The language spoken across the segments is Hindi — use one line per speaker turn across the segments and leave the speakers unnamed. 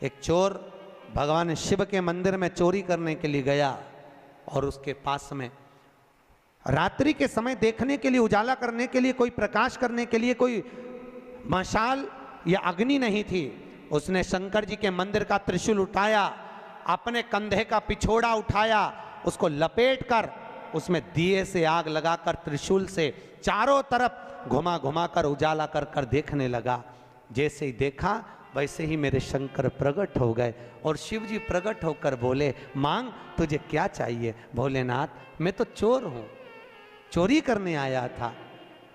एक चोर भगवान शिव के मंदिर में चोरी करने के लिए गया और उसके पास में रात्रि के समय देखने के लिए, उजाला करने के लिए, कोई प्रकाश करने के लिए कोई मशाल या अग्नि नहीं थी। उसने शंकर जी के मंदिर का त्रिशूल उठाया, अपने कंधे का पिछोड़ा उठाया, उसको लपेट कर उसमें दिए से आग लगाकर त्रिशूल से चारों तरफ घुमा घुमा कर उजाला कर कर देखने लगा। जैसे ही देखा वैसे ही मेरे शंकर प्रकट हो गए और शिव जी प्रकट होकर बोले, मांग तुझे क्या चाहिए? भोलेनाथ मैं तो चोर हूं, चोरी करने आया था,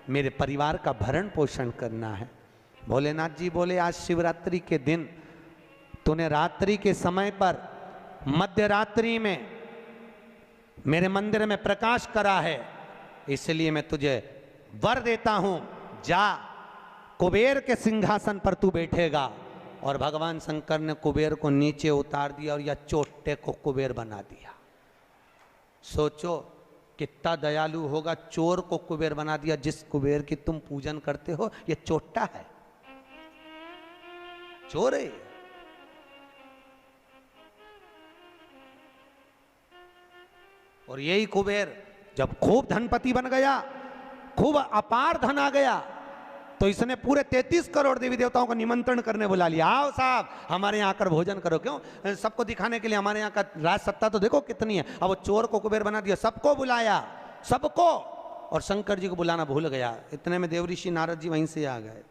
मेरे परिवार का भरण पोषण करना है। भोलेनाथ जी बोले, आज शिवरात्रि के दिन तूने रात्रि के समय पर मध्य रात्रि में मेरे मंदिर में प्रकाश करा है, इसलिए मैं तुझे वर देता हूं, जा कुबेर के सिंहासन पर तू बैठेगा। और भगवान शंकर ने कुबेर को नीचे उतार दिया और या चोटे को कुबेर बना दिया। सोचो कितना दयालु होगा, चोर को कुबेर बना दिया। जिस कुबेर की तुम पूजन करते हो ये चोट्टा है, चोर है। और यही कुबेर जब खूब धनपति बन गया, खूब अपार धन आ गया, तो इसने पूरे 33 करोड़ देवी देवताओं को निमंत्रण करने बुला लिया। आओ साहब हमारे यहाँ आकर भोजन करो। क्यों? सबको दिखाने के लिए हमारे यहाँ का राज सत्ता तो देखो कितनी है। अब वो चोर को कुबेर बना दिया, सबको बुलाया, सबको। और शंकर जी को बुलाना भूल गया। इतने में देवऋषि नारद जी वहीं से आ गए।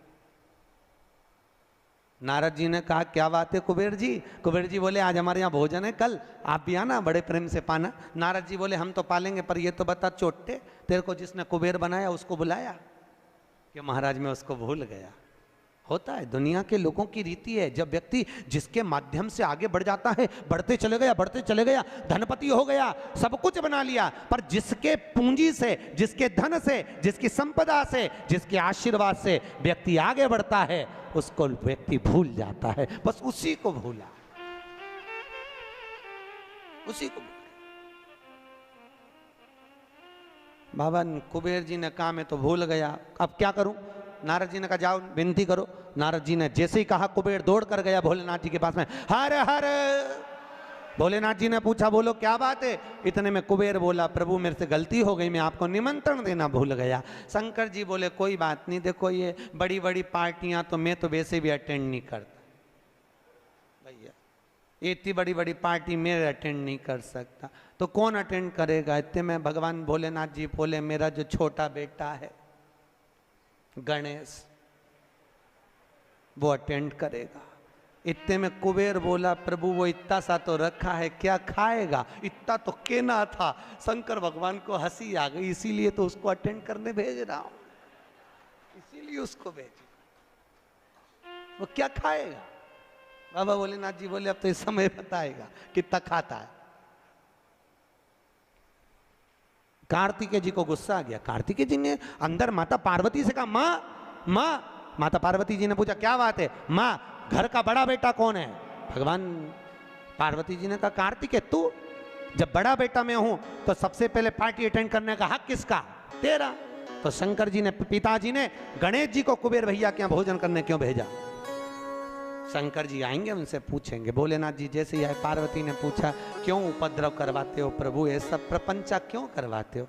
नारद जी ने कहा, क्या बात है कुबेर जी? कुबेर जी बोले, आज हमारे यहाँ भोजन है, कल आप भी आना, बड़े प्रेम से पाना। नारद जी बोले, हम तो पालेंगे, पर ये तो बता चोट्टे, तेरे को जिसने कुबेर बनाया उसको बुलाया? कि महाराज मैं उसको भूल गया। होता है, दुनिया के लोगों की रीति है। जब व्यक्ति जिसके माध्यम से आगे बढ़ जाता है, बढ़ते चले गया, धनपति हो गया, सब कुछ बना लिया, पर जिसके पूंजी से, जिसके धन से, जिसकी संपदा से, जिसके आशीर्वाद से व्यक्ति आगे बढ़ता है, उसको व्यक्ति भूल जाता है। बस उसी को भूला, उसी को। बाबा कुबेर जी ने कहा मैं तो भूल गया, अब क्या करूं? नारद जी ने कहा जाओ विनती करो। नारद जी ने जैसे ही कहा, कुबेर दौड़ कर गया भोलेनाथ जी के पास में, हर हर। भोलेनाथ जी ने पूछा, बोलो क्या बात है? इतने में कुबेर बोला, प्रभु मेरे से गलती हो गई, मैं आपको निमंत्रण देना भूल गया। शंकर जी बोले, कोई बात नहीं, देखो ये बड़ी बड़ी पार्टियां तो मैं तो वैसे भी अटेंड नहीं करता भैया, इतनी बड़ी बड़ी पार्टी मैं अटेंड नहीं कर सकता, तो कौन अटेंड करेगा? इतने में भगवान भोलेनाथ जी बोले, मेरा जो छोटा बेटा है गणेश, वो अटेंड करेगा। इतने में कुबेर बोला, प्रभु वो इतना सा तो रखा है, क्या खाएगा? इतना तो केना था। शंकर भगवान को हंसी आ गई, इसीलिए तो उसको अटेंड करने भेज रहा हूं, इसीलिए उसको भेज। वो क्या खाएगा? बाबा भोलेनाथ जी बोले, अब तो इस समय बताएगा कितना खाता है। कार्तिकेय जी को गुस्सा आ गया। कार्तिकेय जी ने अंदर माता पार्वती से कहा, माँ माँ। माता पार्वती जी ने पूछा, क्या बात है? माँ घर का बड़ा बेटा कौन है? भगवान पार्वती जी ने कहा, कार्तिकेय तू। जब बड़ा बेटा मैं हूं तो सबसे पहले पार्टी अटेंड करने का हक किसका? तेरा। तो शंकर जी ने, पिताजी ने गणेश जी को कुबेर भैया के यहाँ भोजन करने क्यों भेजा? शंकर जी आएंगे, उनसे पूछेंगे। भोलेनाथ जी जैसे ही आए, पार्वती ने पूछा, क्यों उपद्रव करवाते हो प्रभु, ये सब प्रपंचा क्यों करवाते हो?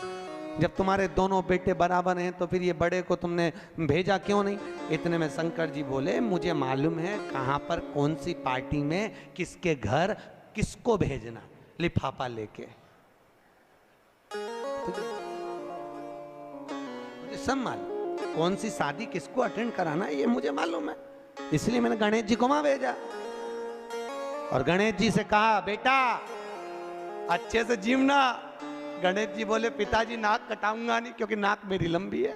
जब तुम्हारे दोनों बेटे बराबर हैं तो फिर ये बड़े को तुमने भेजा क्यों नहीं? इतने में शंकर जी बोले, मुझे मालूम है कहाँ पर, कौन सी पार्टी में, किसके घर किसको भेजना, लिफाफा लेके। मुझे सब मालूम, कौन सी शादी किसको अटेंड कराना है, ये मुझे मालूम है, इसलिए मैंने गणेश जी को वहां भेजा। और गणेश जी से कहा, बेटा अच्छे से जीवना। गणेश जी बोले, पिताजी नाक कटाऊंगा नहीं, क्योंकि नाक मेरी लंबी है,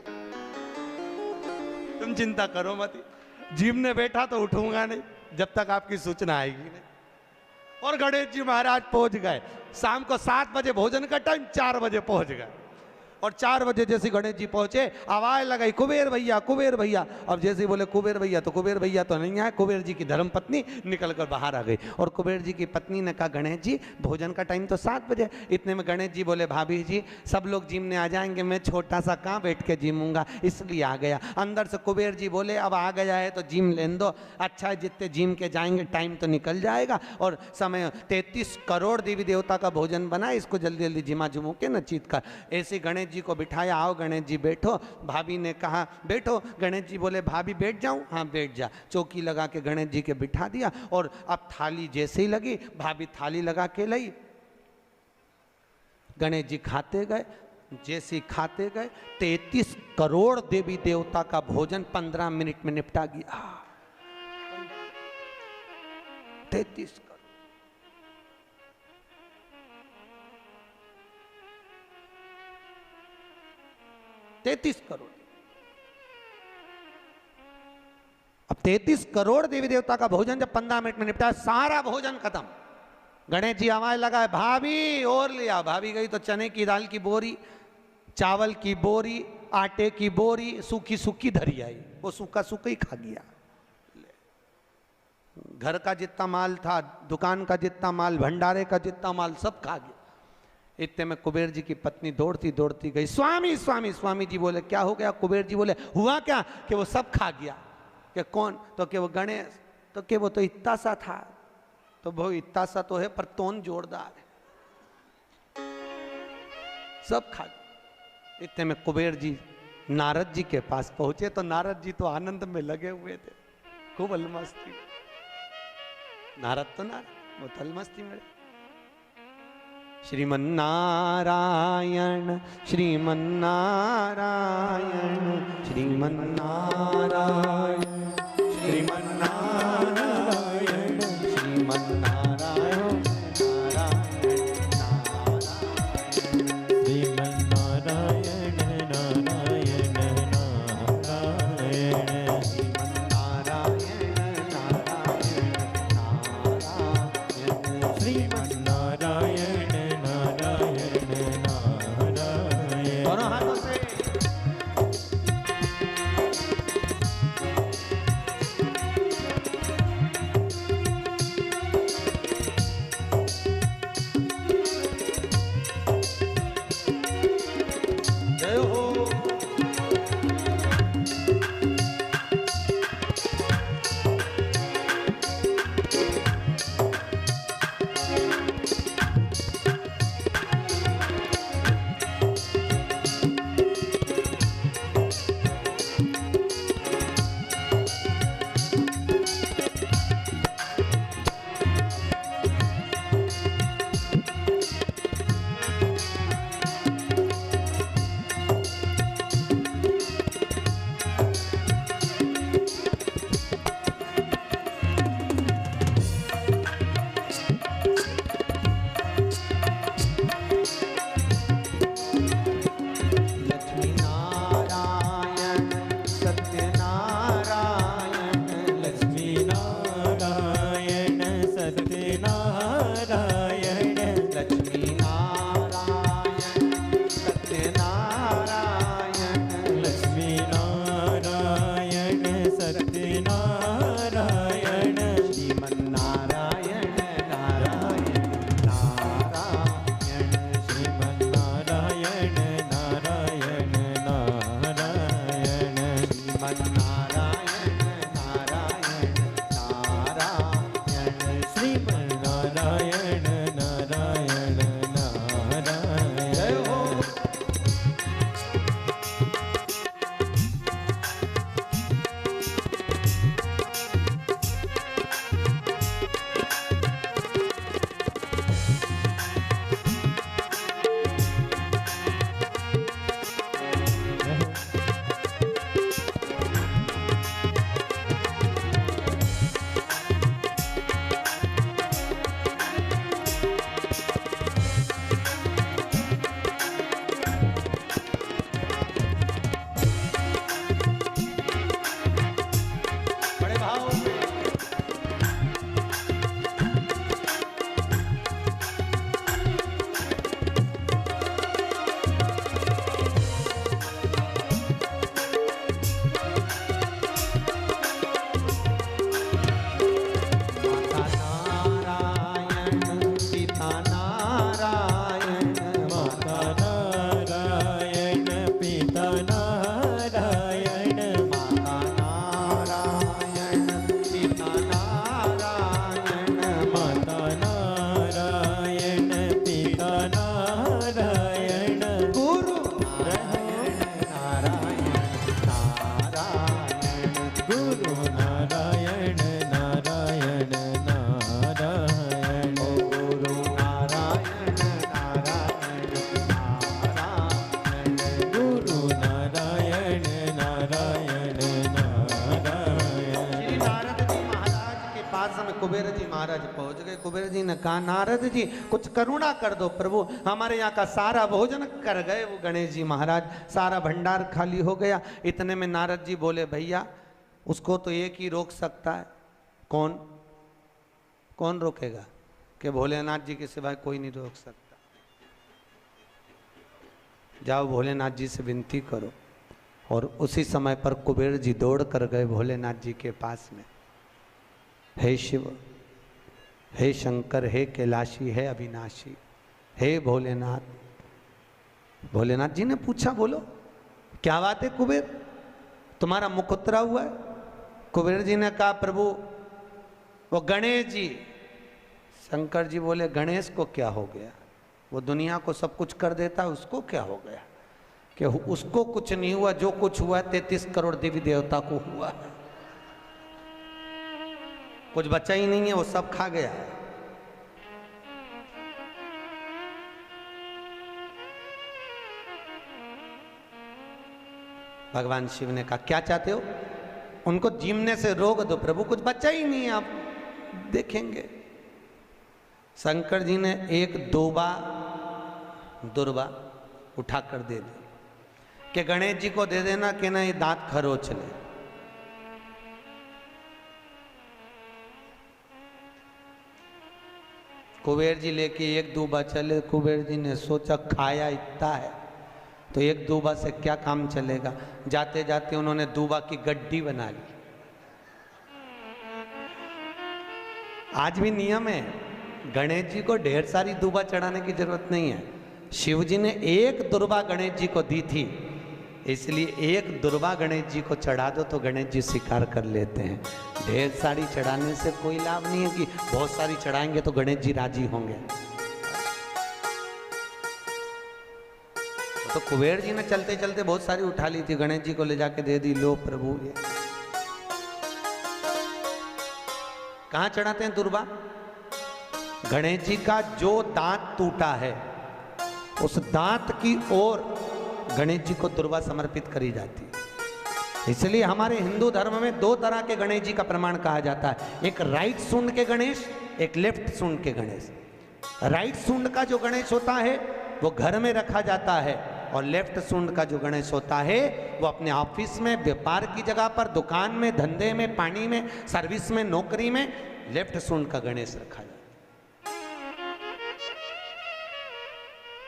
तुम चिंता करो मत, जीवने बैठा तो उठूंगा नहीं जब तक आपकी सूचना आएगी नहीं। और गणेश जी महाराज पहुंच गए। शाम को 7 बजे भोजन का टाइम, 4 बजे पहुंच गए। और 4 बजे जैसे गणेश जी पहुंचे आवाज लगाई कुबेर भैया कुबेर भैया। अब जैसे ही बोले कुबेर भैया तो कुबेर भैया तो नहीं आए, कुबेर जी की धर्मपत्नी निकल कर बाहर आ गई। और कुबेर जी की पत्नी ने कहा गणेश जी भोजन का टाइम तो 7 बजे। इतने में गणेश जी बोले भाभी जी सब लोग जिमने आ जाएंगे, मैं छोटा सा कहाँ बैठ के जिमूंगा, इसलिए आ गया। अंदर से कुबेर जी बोले अब आ गया है तो जिम लेने दो, अच्छा है जितने जिम के जाएंगे टाइम तो निकल जाएगा और समय 33 करोड़ देवी देवता का भोजन बना, इसको जल्दी जल्दी जिमा जुमू के न चीत कर। ऐसे गणेश जी को बिठाया, आओ गणेश जी बैठो। भाभी ने कहा बैठो, गणेश जी बोले भाभी बैठ जाऊं, हाँ बैठ जा। चौकी लगा के गणेश जी के बिठा दिया और अब थाली जैसे ही लगी भाभी थाली लगा के लाई, गणेश जी खाते गए। जैसे ही खाते गए 33 करोड़ देवी देवता का भोजन 15 मिनट में निपटा गया। 33 करोड़। अब 33 करोड़ देवी देवता का भोजन जब 15 मिनट में निपटा, सारा भोजन खत्म। गणेश जी आवाज लगाए भाभी और लिया। भाभी गई तो चने की दाल की बोरी, चावल की बोरी, आटे की बोरी सूखी सूखी धरी आई, वो सूखा सूखा ही खा गया। घर का जितना माल था, दुकान का जितना माल, भंडारे का जितना माल सब खा गया। इतने में कुबेर जी की पत्नी दौड़ती दौड़ती गई, स्वामी स्वामी। स्वामी जी बोले क्या हो गया? कुबेर जी बोले हुआ क्या कि वो सब खा गया। कि कौन? तो कि वो गणेश। तो कि वो तो इतना सा था। तो वो इतना सा तो है पर तोन जोरदार है, सब खा गया। इतने में कुबेर जी नारद जी के पास पहुंचे तो नारद जी तो आनंद में लगे हुए थे, खूब अलमस्ती। नारद तो नारद, वो तो अलमस्ती में। श्रीमन्नारायण श्रीमन्नारायण श्रीमन्नारायण श्रीमन्नारायण श्रीमन्नारायण पास में कुबेर जी महाराज पहुंच गए। कुबेर जी ने कहा नारद जी कुछ करुणा कर दो प्रभु, हमारे यहाँ का सारा भोजन कर गए वो गणेश जी महाराज, सारा भंडार खाली हो गया। इतने में नारद जी बोले भैया उसको तो एक ही रोक सकता है। कौन? कौन रोकेगा? कि भोलेनाथ जी के सिवाय कोई नहीं रोक सकता। जाओ भोलेनाथ जी से विनती करो। और उसी समय पर कुबेर जी दौड़ कर गए भोलेनाथ जी के पास में। हे शिव, हे शंकर, हे कैलाशी, हे अविनाशी, हे भोलेनाथ। भोलेनाथ जी ने पूछा बोलो क्या बात है कुबेर, तुम्हारा मुख उतरा हुआ है? कुबेर जी ने कहा प्रभु वो गणेश जी। शंकर जी बोले गणेश को क्या हो गया? वो दुनिया को सब कुछ कर देता है, उसको क्या हो गया? कि उसको कुछ नहीं हुआ, जो कुछ हुआ 33 करोड़ देवी देवता को हुआ। कुछ बचा ही नहीं है, वो सब खा गया। भगवान शिव ने कहा क्या चाहते हो? उनको जीमने से रोक दो प्रभु, कुछ बचा ही नहीं है, आप देखेंगे। शंकर जी ने एक दुर्बा उठाकर दे दी कि गणेश जी को दे देना कि ना ये दांत खरोच ले। कुबेर जी लेके एक दूबा चले। कुबेर जी ने सोचा खाया इतना है तो एक दूबा से क्या काम चलेगा। जाते जाते उन्होंने दूबा की गड्डी बना ली। आज भी नियम है, गणेश जी को ढेर सारी दूबा चढ़ाने की जरूरत नहीं है। शिव जी ने एक दुर्बा गणेश जी को दी थी, इसलिए एक दुर्बा गणेश जी को चढ़ा दो तो गणेश जी स्वीकार कर लेते हैं। ढेर सारी चढ़ाने से कोई लाभ नहीं है कि बहुत सारी चढ़ाएंगे तो गणेश जी राजी होंगे। तो कुबेर जी ने चलते चलते बहुत सारी उठा ली थी, गणेश जी को ले जाके दे दी। लो प्रभु ये कहां चढ़ाते हैं दुर्बा? गणेश जी का जो दांत टूटा है उस दांत की ओर गणेश जी को दुर्बा समर्पित करी जाती है। इसलिए हमारे हिंदू धर्म में दो तरह के गणेश जी का प्रमाण कहा जाता है, एक राइट सूंड के गणेश, एक लेफ्ट सूंड के गणेश। राइट सूंड का जो गणेश होता है वो घर में रखा जाता है, और लेफ्ट सूंड का जो गणेश होता है वो अपने ऑफिस में, व्यापार की जगह पर, दुकान में, धंधे में, पानी में, सर्विस में, नौकरी में लेफ्ट सूंड का गणेश रखा जाता है।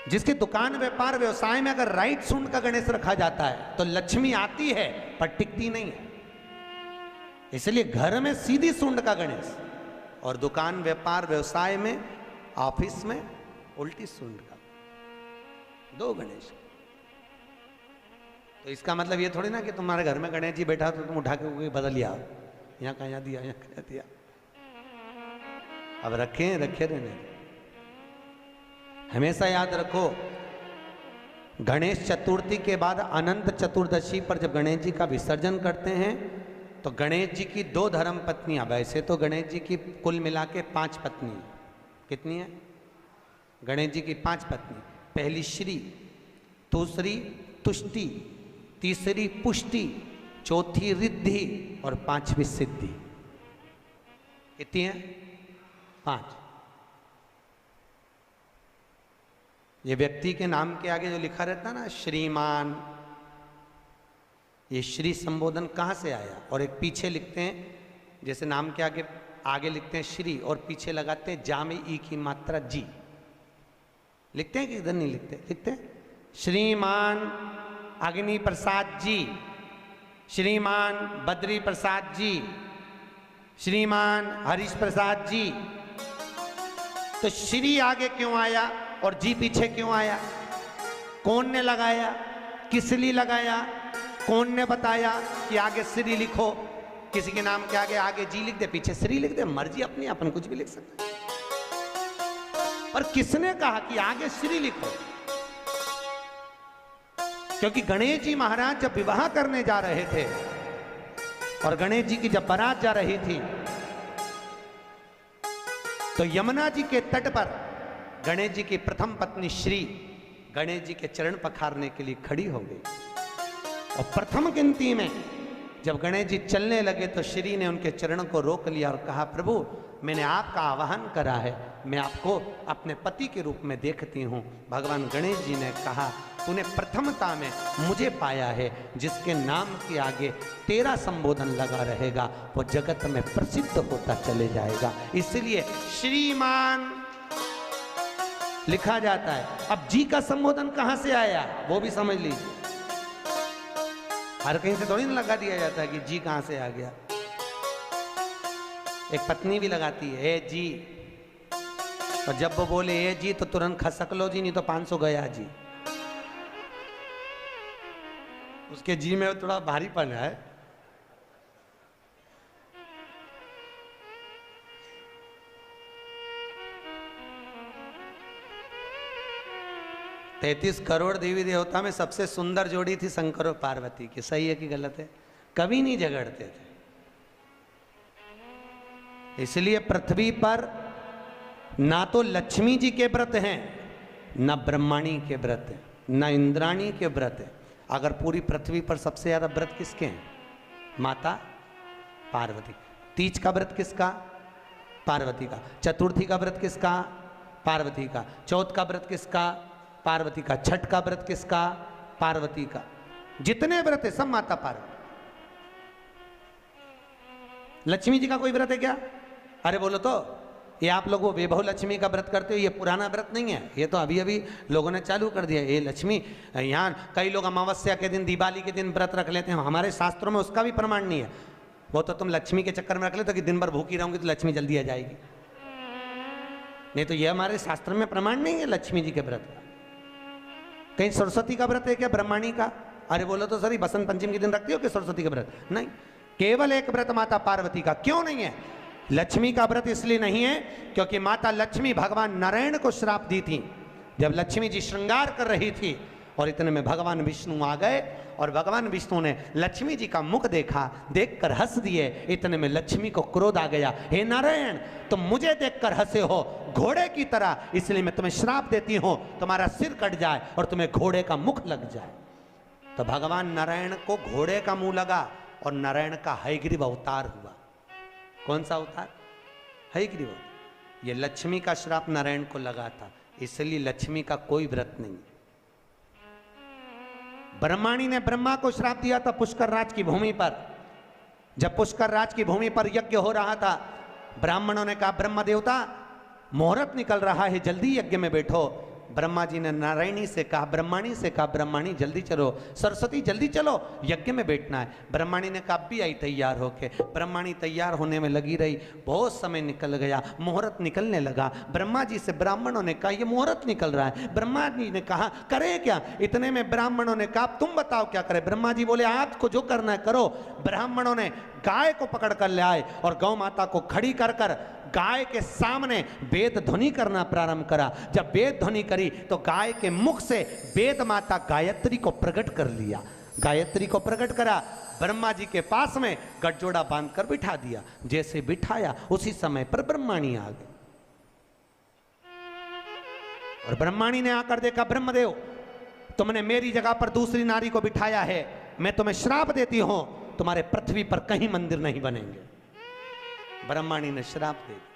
जिसकी दुकान, व्यापार, व्यवसाय में अगर राइट सूंड का गणेश रखा जाता है तो लक्ष्मी आती है पर टिकती नहीं है। इसलिए घर में सीधी सूंड का गणेश और दुकान, व्यापार, व्यवसाय में, ऑफिस में उल्टी सूंड का, दो गणेश। तो इसका मतलब ये थोड़ी ना कि तुम्हारे घर में गणेश जी बैठा तो तुम उठा के बदल लिया, यहाँ कहाँ दिया, यहाँ कहाँ दिया। अब रखे रहने। हमेशा याद रखो, गणेश चतुर्थी के बाद अनंत चतुर्दशी पर जब गणेश जी का विसर्जन करते हैं तो गणेश जी की 2 धर्म पत्नियां, वैसे तो गणेश जी की कुल मिला के 5 पत्नी, कितनी है? गणेश जी की 5 पत्नी। पहली श्री, दूसरी तुष्टि, तीसरी पुष्टि, चौथी रिद्धि और 5वीं सिद्धि। कितनी है? 5। ये व्यक्ति के नाम के आगे जो लिखा रहता है ना श्रीमान, ये श्री संबोधन कहाँ से आया? और एक पीछे लिखते हैं, जैसे नाम के आगे लिखते हैं श्री और पीछे लगाते हैं जा में ई की मात्रा जी। लिखते हैं कि इधर नहीं लिखते? लिखते हैं श्रीमान अग्नि प्रसाद जी, श्रीमान बद्री प्रसाद जी, श्रीमान हरीश प्रसाद जी। तो श्री आगे क्यों आया और जी पीछे क्यों आया? कौन ने लगाया? किस लिए लगाया? कौन ने बताया कि आगे श्री लिखो? किसी के नाम के आगे जी लिख दे, पीछे श्री लिख दे, मर्जी अपनी, अपन कुछ भी लिख सकते। पर किसने कहा कि आगे श्री लिखो? क्योंकि गणेश जी महाराज जब विवाह करने जा रहे थे और गणेश जी की जब बारात जा रही थी तो यमुना जी के तट पर गणेश जी की प्रथम पत्नी श्री गणेश जी के चरण पखारने के लिए खड़ी हो गई और प्रथम गिनती में जब गणेश जी चलने लगे तो श्री ने उनके चरणों को रोक लिया और कहा, प्रभु मैंने आपका आवाहन करा है, मैं आपको अपने पति के रूप में देखती हूँ। भगवान गणेश जी ने कहा, तूने प्रथमता में मुझे पाया है, जिसके नाम के आगे तेरा संबोधन लगा रहेगा वो जगत में प्रसिद्ध होता चले जाएगा। इसलिए श्रीमान लिखा जाता है। अब जी का संबोधन कहां से आया वो भी समझ लीजिए। हर कहीं से थोड़ी ना लगा दिया जाता है कि जी कहां से आ गया। एक पत्नी भी लगाती है ए जी, और जब वो बोले ए जी तो तुरंत खसक लो जी, नहीं तो 500 गया जी। उसके जी में थोड़ा भारीपन है। तैतीस करोड़ देवी देवता में सबसे सुंदर जोड़ी थी शंकर और पार्वती की। सही है कि गलत है? कभी नहीं झगड़ते थे। इसलिए पृथ्वी पर ना तो लक्ष्मी जी के व्रत हैं, ना ब्रह्माणी के व्रत हैं, ना इंद्राणी के व्रत हैं। अगर पूरी पृथ्वी पर सबसे ज्यादा व्रत किसके हैं? माता पार्वती। तीज का व्रत किसका? पार्वती का। चतुर्थी का व्रत किसका? पार्वती का। चौथ का व्रत किसका? पार्वती का। छठ का व्रत किसका? पार्वती का। जितने व्रत है सब माता पार्वती। लक्ष्मी जी का कोई व्रत है क्या? अरे बोलो तो, ये आप लोग वो वैभव लक्ष्मी का व्रत करते हो, ये पुराना व्रत नहीं है, ये तो अभी अभी लोगों ने चालू कर दिया। ये लक्ष्मी, यहाँ कई लोग अमावस्या के दिन, दिवाली के दिन व्रत रख लेते हैं, हमारे शास्त्रों में उसका भी प्रमाण नहीं है। वो तो तुम लक्ष्मी के चक्कर में रख लेते हो कि दिन भर भूखी रहूंगी तो लक्ष्मी जल्दी आ जाएगी। नहीं तो ये हमारे शास्त्र में प्रमाण नहीं है लक्ष्मी जी के व्रत का। कहीं सरस्वती का व्रत है क्या? ब्रह्माणी का? अरे बोलो तो सर, बसंत पंचमी के दिन रखती हो कि सरस्वती का व्रत? नहीं, केवल एक व्रत माता पार्वती का। क्यों नहीं है? लक्ष्मी का व्रत इसलिए नहीं है क्योंकि माता लक्ष्मी भगवान नारायण को श्राप दी थी। जब लक्ष्मी जी श्रृंगार कर रही थी और इतने में भगवान विष्णु आ गए और भगवान विष्णु ने लक्ष्मी जी का मुख देखा, देखकर हंस दिए। इतने में लक्ष्मी को क्रोध आ गया, हे नारायण तुम मुझे देखकर हंसे हो घोड़े की तरह, इसलिए मैं तुम्हें श्राप देती हूं, तुम्हारा सिर कट जाए और तुम्हें घोड़े का मुख लग जाए। तो भगवान नारायण को घोड़े का मुंह लगा और नारायण का हयग्रीव अवतार हुआ। कौन सा अवतार? हयग्रीव। ये लक्ष्मी का श्राप नारायण को लगा था, इसलिए लक्ष्मी का कोई व्रत नहीं। ब्रह्माणी ने ब्रह्मा को श्राप दिया था पुष्कर राज की भूमि पर। जब पुष्कर राज की भूमि पर यज्ञ हो रहा था, ब्राह्मणों ने कहा ब्रह्म देवता मुहूर्त निकल रहा है, जल्दी यज्ञ में बैठो। ब्रह्मा जी ने नारायणी से कहा, ब्रह्माणी से कहा, ब्रह्माणी जल्दी चलो, सरस्वती जल्दी चलो, यज्ञ में बैठना है। ब्रह्माणी ने कहा भी आई तैयार होके। ब्रह्माणी तैयार होने में लगी रही, बहुत समय निकल गया, मुहूर्त निकलने लगा। ब्रह्मा जी से ब्राह्मणों ने कहा ये मुहूर्त निकल रहा है। ब्रह्मा जी ने कहा करें क्या? इतने में ब्राह्मणों ने कहा तुम बताओ क्या करें? ब्रह्मा जी बोले आपको जो करना है करो। ब्राह्मणों ने गाय को पकड़ कर ले आए और गौ माता को खड़ी कर कर गाय के सामने वेद ध्वनि करना प्रारंभ करा। जब वेद ध्वनि करी तो गाय के मुख से वेद माता गायत्री को प्रकट कर लिया। गायत्री को प्रकट करा, ब्रह्मा जी के पास में गठजोड़ा बांधकर बिठा दिया। जैसे बिठाया उसी समय पर ब्रह्माणी आ गई और ब्रह्माणी ने आकर देखा ब्रह्मदेव तुमने मेरी जगह पर दूसरी नारी को बिठाया है, मैं तुम्हें श्राप देती हूं, तुम्हारे पृथ्वी पर कहीं मंदिर नहीं बनेंगे। ब्रह्माणी ने श्राप दे दिया।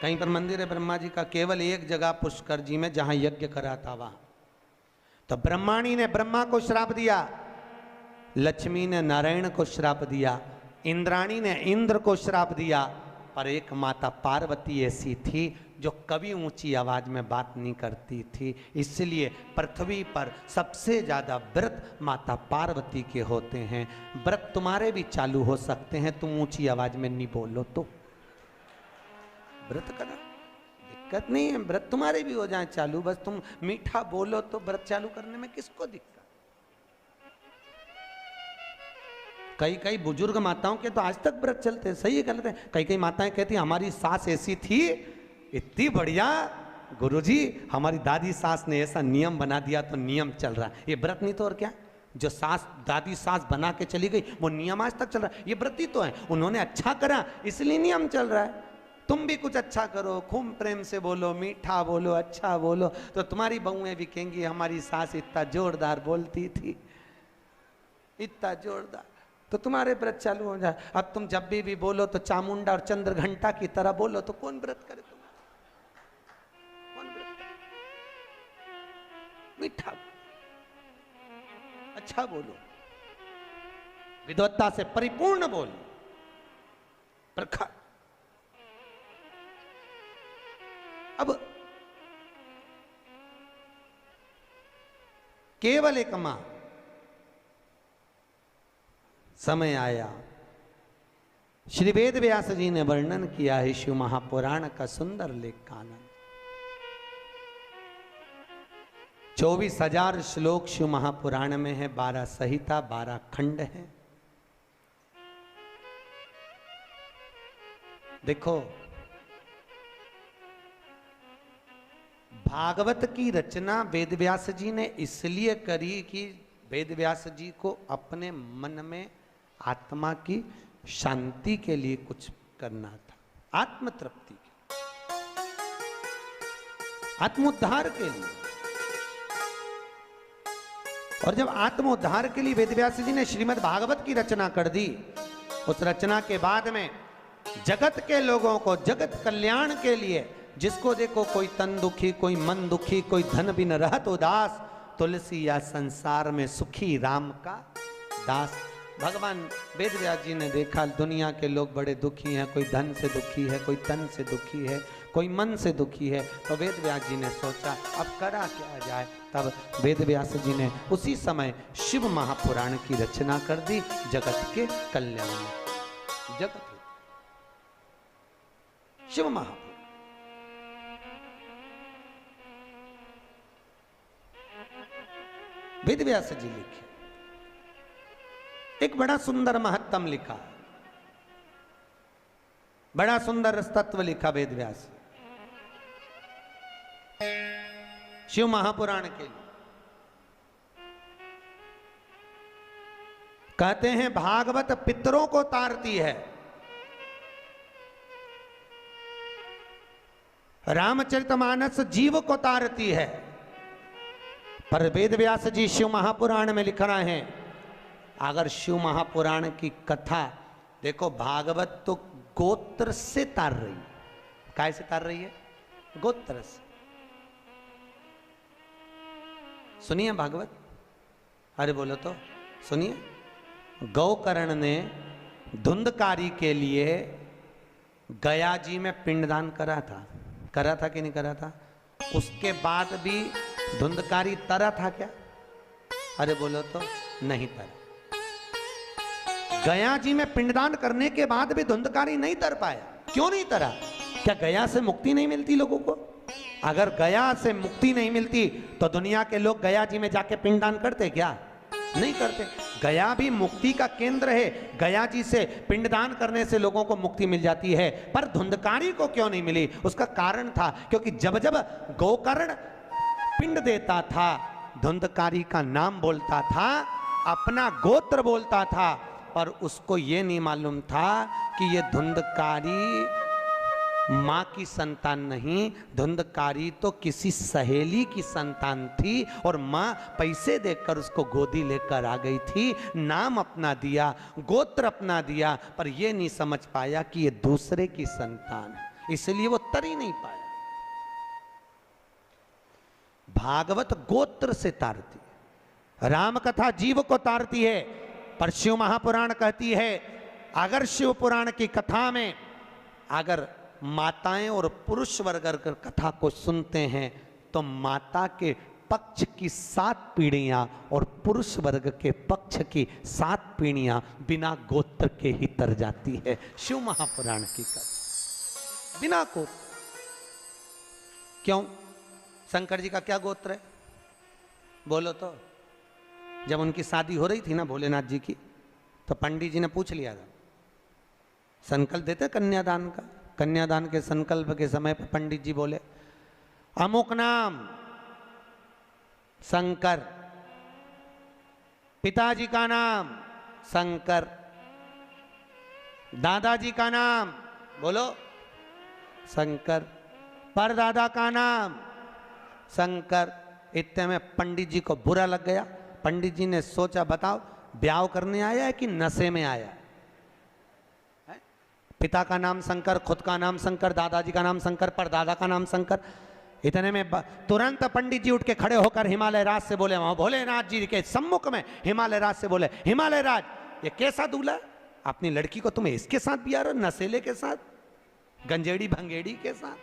कहीं पर मंदिर है ब्रह्मा जी का? केवल एक जगह पुष्कर जी में, जहां यज्ञ करा था वहां। तो ब्रह्माणी ने ब्रह्मा को श्राप दिया, लक्ष्मी ने नारायण को श्राप दिया, इंद्राणी ने इंद्र को श्राप दिया, पर एक माता पार्वती ऐसी थी जो कभी ऊंची आवाज में बात नहीं करती थी। इसलिए पृथ्वी पर सबसे ज्यादा व्रत माता पार्वती के होते हैं। व्रत तुम्हारे भी चालू हो सकते हैं, तुम ऊंची आवाज में नहीं बोलो तो। व्रत करा दिक्कत नहीं है, व्रत तुम्हारे भी हो जाए चालू, बस तुम मीठा बोलो तो व्रत चालू करने में किसको दिक्कत। कई बुजुर्ग माताओं के तो आज तक व्रत चलते हैं। सही है गलत है? कई माताएं कहती हमारी सास ऐसी थी, इतनी बढ़िया गुरुजी, हमारी दादी सास ने ऐसा नियम बना दिया तो नियम चल रहा है। ये व्रत नहीं तो और क्या? जो सास दादी सास बना के चली गई वो नियम आज तक चल रहा है। ये व्रत ही तो है, उन्होंने अच्छा करा इसलिए नियम चल रहा है। तुम भी कुछ अच्छा करो, खूब प्रेम से बोलो, मीठा बोलो, अच्छा बोलो, तो तुम्हारी बहुएं भी कहेंगी हमारी सास इतना जोरदार बोलती थी, इतना जोरदार, तो तुम्हारे व्रत चालू हो जाए। अब तुम जब भी बोलो तो चामुंडा और चंद्र घंटा की तरह बोलो, तो कौन व्रत करे तुम्हारा? कौन व्रत करे? मीठा अच्छा बोलो, विद्वत्ता से परिपूर्ण बोलो, प्रखर। अब केवल एक मां, समय आया, श्री वेद व्यास जी ने वर्णन किया है शिव महापुराण का सुंदर लेख कानन। 24,000 श्लोक शिव महापुराण में है, 12 संहिता, 12 खंड है। देखो, भागवत की रचना वेदव्यास जी ने इसलिए करी कि वेदव्यास जी को अपने मन में आत्मा की शांति के लिए कुछ करना था, आत्म तृप्ति के, आत्मोद्धार के लिए। और जब आत्मोद्धार के लिए वेदव्यास जी ने श्रीमद् भागवत की रचना कर दी, उस रचना के बाद में जगत के लोगों को जगत कल्याण के लिए, जिसको देखो कोई तन दुखी, कोई मन दुखी, कोई धन बिन रहत उदास, तुलसी या संसार में सुखी राम का दास। भगवान वेदव्यास जी ने देखा दुनिया के लोग बड़े दुखी हैं, कोई धन से दुखी है, कोई तन से दुखी है, कोई मन से दुखी है, तो वेदव्यास जी ने सोचा अब करा क्या जाए। तब वेदव्यास जी ने उसी समय शिव महापुराण की रचना कर दी, जगत के कल्याण में। जगत शिव महापुराण, वेदव्यास जी लिखे, एक बड़ा सुंदर महत्तम लिखा, बड़ा सुंदर तत्व लिखा वेदव्यास शिव महापुराण के लिए। कहते हैं भागवत पितरों को तारती है, रामचरितमानस जीव को तारती है, पर वेदव्यास जी शिव महापुराण में लिख रहे हैं, अगर शिव महापुराण की कथा देखो, भागवत तो गोत्र से तार रही है। काय से तार रही है? गोत्र से। सुनिए भागवत, अरे बोलो तो सुनिए। गौकर्ण ने धुंधकारी के लिए गया जी में पिंडदान करा था कि नहीं करा था? उसके बाद भी धुंधकारी तरा था क्या? अरे बोलो तो नहीं तरा। गया जी में पिंडदान करने के बाद भी धुंधकारी नहीं तर पाया। क्यों नहीं तरा? क्या गया से मुक्ति नहीं मिलती लोगों को? अगर गया से मुक्ति नहीं मिलती तो दुनिया के लोग गया जी में जाके पिंडदान करते क्या? नहीं करते। गया भी मुक्ति का केंद्र है, गया जी से पिंडदान करने से लोगों को मुक्ति मिल जाती है, पर धुंधकारी को क्यों नहीं मिली? उसका कारण था, क्योंकि जब जब गोकर्ण पिंड देता था, धुंधकारी का नाम बोलता था, अपना गोत्र बोलता था, पर उसको ये नहीं मालूम था कि ये धुंधकारी माँ की संतान नहीं, धुंधकारी तो किसी सहेली की संतान थी, और माँ पैसे देकर उसको गोदी लेकर आ गई थी, नाम अपना दिया, गोत्र अपना दिया, पर ये नहीं समझ पाया कि ये दूसरे की संतान है, इसलिए वो तर ही नहीं पाया। भागवत गोत्र से तारती, राम कथा जीव को तारती है, पर शिव महापुराण कहती है अगर शिव पुराण की कथा में अगर माताएं और पुरुष वर्ग अगर कथा को सुनते हैं तो माता के पक्ष की 7 पीढ़ियां और पुरुष वर्ग के पक्ष की 7 पीढ़ियां बिना गोत्र के ही तर जाती है। शिव महापुराण की कथा बिना गोत्र। क्यों? शंकर जी का क्या गोत्र है? बोलो तो। जब उनकी शादी हो रही थी ना भोलेनाथ जी की, तो पंडित जी ने पूछ लिया था, संकल्प देते कन्यादान का। कन्यादान के संकल्प के समय पर पंडित जी बोले अमुक नाम शंकर, पिताजी का नाम शंकर, दादाजी का नाम बोलो शंकर। परदादा का नाम शंकर। इतने में पंडित जी को बुरा लग गया। पंडित जी ने सोचा, बताओ ब्याह करने आया है कि नशे में आया है? पिता का नाम शंकर, खुद का नाम शंकर, दादाजी का नाम शंकर, परदादा का नाम शंकर। इतने में तुरंत पंडित जी उठ के खड़े होकर हिमालय राज से बोले, वहां भोलेनाथ जी के सम्मुख में हिमालय राज से बोले, हिमालय राज ये कैसा दूल्हा, अपनी लड़की को तुम्हें इसके साथ बिया रहे, नशेले के साथ, गंजेड़ी भंगेड़ी के साथ,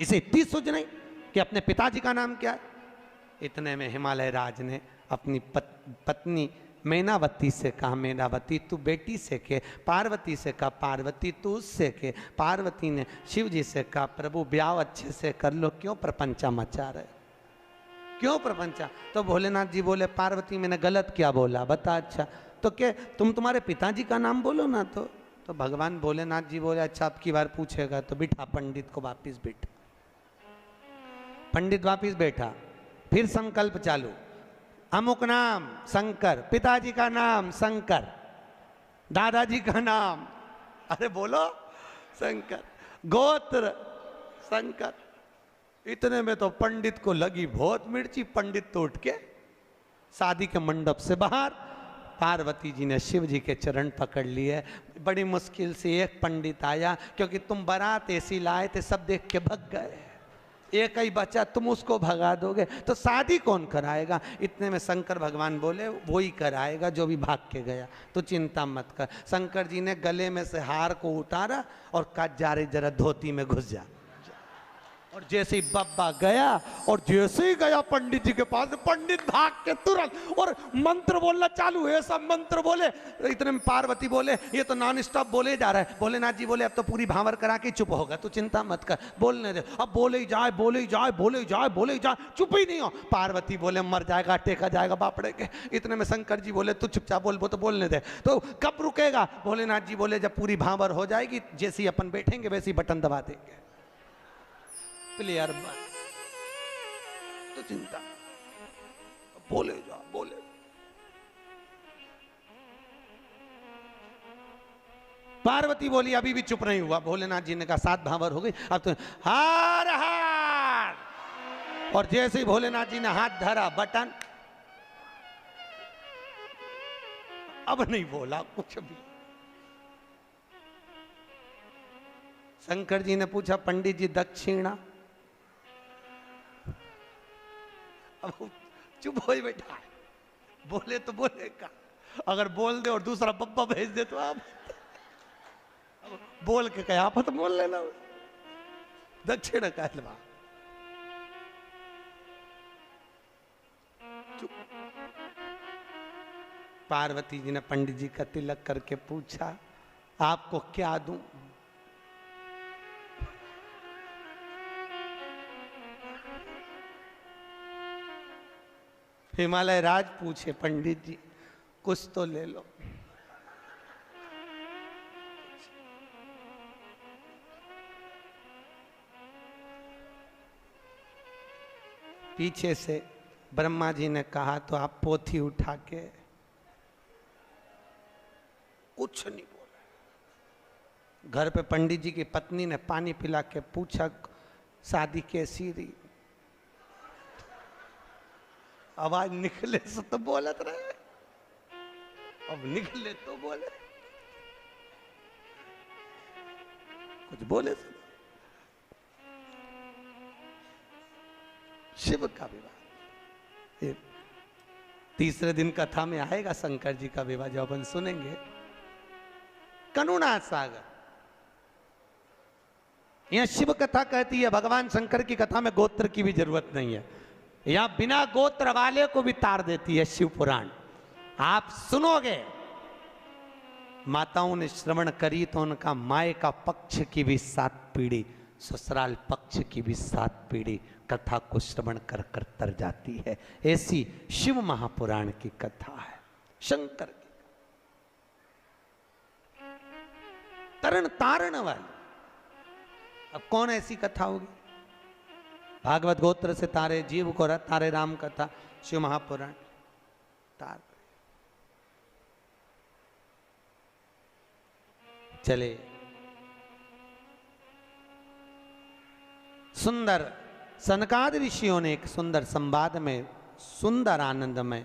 इसे इतनी सूझ नहीं कि अपने पिताजी का नाम क्या है। इतने में हिमालय राज ने अपनी पत्नी मैनावती से कहा, मैनावती तू बेटी से के, पार्वती से कहा, पार्वती तू उससे के। पार्वती ने शिव जी से कहा, प्रभु ब्याह अच्छे से कर लो, क्यों प्रपंचा मचा रहे, क्यों प्रपंचा। तो भोलेनाथ जी बोले, पार्वती मैंने गलत क्या बोला बता। अच्छा तो क्या तुम्हारे पिताजी का नाम बोलो ना। तो भगवान भोलेनाथ जी बोले, अच्छा अब की बार पूछेगा तो बिठा पंडित को वापिस बैठा। पंडित वापिस बैठा, फिर संकल्प चालू, अमुक नाम शंकर, पिताजी का नाम शंकर, दादाजी का नाम, अरे बोलो शंकर, गोत्र शंकर। इतने में तो पंडित को लगी बहुत मिर्ची। पंडित तो उठ के शादी के मंडप से बाहर, पार्वती जी ने शिव जी के चरण पकड़ लिए। बड़ी मुश्किल से एक पंडित आया, क्योंकि तुम बारात ऐसी लाए थे सब देख के भग गए, एक ही बच्चा, तुम उसको भगा दोगे तो शादी कौन कराएगा। इतने में शंकर भगवान बोले, वो ही कराएगा जो भी भाग के गया, तो चिंता मत कर। शंकर जी ने गले में से हार को उतारा और कहा, जा रे जरा धोती में घुस जा। और जैसे ही बब्बा गया, और जैसे ही गया पंडित जी के पास, पंडित भाग के तुरंत और मंत्र बोलना चालू है, सब मंत्र बोले। इतने में पार्वती बोले, ये तो नॉन स्टॉप बोले जा रहा है। भोलेनाथ जी बोले, अब तो पूरी भांवर करा के चुप होगा, तू चिंता मत कर, बोलने दे। अब बोले ही जाए, बोले ही जाए, बोले ही जाए, बोले ही जाए, चुप ही नहीं हो। पार्वती बोले, मर जाएगा, टेका जाएगा बापड़े के। इतने में शंकर जी बोले, तू चुपचाप बोल, वो तो बोलने दे। तो कब रुकेगा। भोलेनाथ जी बोले, जब पूरी भांवर हो जाएगी, जैसे ही अपन बैठेंगे वैसे ही बटन दबा देंगे, क्लियर बात, तो चिंता, बोले जा बोले। पार्वती बोली, अभी भी चुप नहीं हुआ। भोलेनाथ जी ने कहा, 7 भांवर हो गई, अब तो हार हार। और जैसे ही भोलेनाथ जी ने हाथ धरा, बटन, अब नहीं बोला कुछ भी। शंकर जी ने पूछा, पंडित जी दक्षिणा। अब चुप हो ही बैठा है, बोले तो बोलेगा, अगर बोल दे और दूसरा बब्बा भेज दे तो आप बोल के कहा आप तो बोल लेना, दक्षिण कहलवा। पार्वती जी ने पंडित जी का तिलक करके पूछा, आपको क्या दूं। हिमालय राज पूछे, पंडित जी कुछ तो ले लो। पीछे से ब्रह्मा जी ने कहा, तो आप पोथी उठा के, कुछ नहीं बोला। घर पे पंडित जी की पत्नी ने पानी पिला के पूछा, शादी कैसी रही। आवाज निकले से तो बोलत रहे, अब निकले तो बोले, कुछ बोले से। शिव का विवाह तीसरे दिन कथा में आएगा, शंकर जी का विवाह जो अपन सुनेंगे। करुणा सागर, यह शिव कथा कहती है, भगवान शंकर की कथा में गोत्र की भी जरूरत नहीं है, या बिना गोत्र वाले को भी तार देती है शिव पुराण। आप सुनोगे, माताओं ने श्रवण करी तो उनका माए का पक्ष की भी 7 पीढ़ी, ससुराल पक्ष की भी 7 पीढ़ी कथा को श्रवण कर कर तर जाती है। ऐसी शिव महापुराण की कथा है, शंकर की तरण तारण वाली। अब कौन ऐसी कथा होगी। भागवत गोत्र से तारे जीव को तारे राम कथा, शिव महापुराण तार। चले सुंदर सनकादि ऋषियों ने एक सुंदर संवाद में, सुंदर आनंद में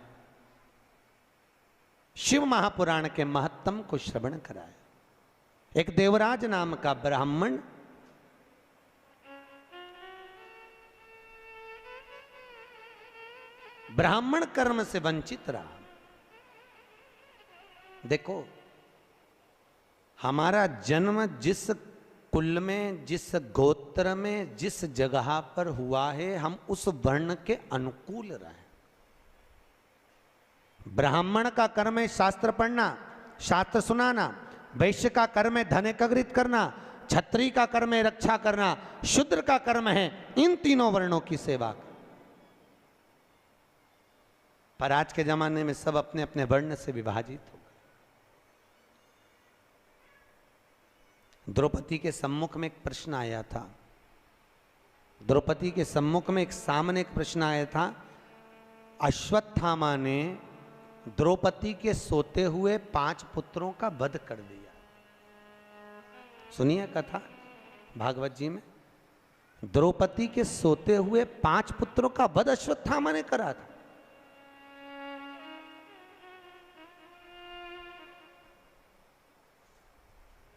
शिव महापुराण के महत्तम को श्रवण कराया। एक देवराज नाम का ब्राह्मण ब्राह्मण कर्म से वंचित रहा। देखो, हमारा जन्म जिस कुल में, जिस गोत्र में, जिस जगह पर हुआ है, हम उस वर्ण के अनुकूल रहे। ब्राह्मण का कर्म है शास्त्र पढ़ना, शास्त्र सुनाना। वैश्य का कर्म है धन एकत्रित करना। क्षत्रिय का कर्म है रक्षा करना। शूद्र का कर्म है इन तीनों वर्णों की सेवा। पर आज के जमाने में सब अपने अपने वर्ण से विभाजित हो गए। द्रौपदी के सम्मुख में एक प्रश्न आया था। द्रौपदी के सम्मुख में एक सामने एक प्रश्न आया था। अश्वत्थामा ने द्रौपदी के सोते हुए 5 पुत्रों का वध कर दिया। सुनिए कथा भागवत जी में, द्रौपदी के सोते हुए 5 पुत्रों का वध अश्वत्थामा ने करा था।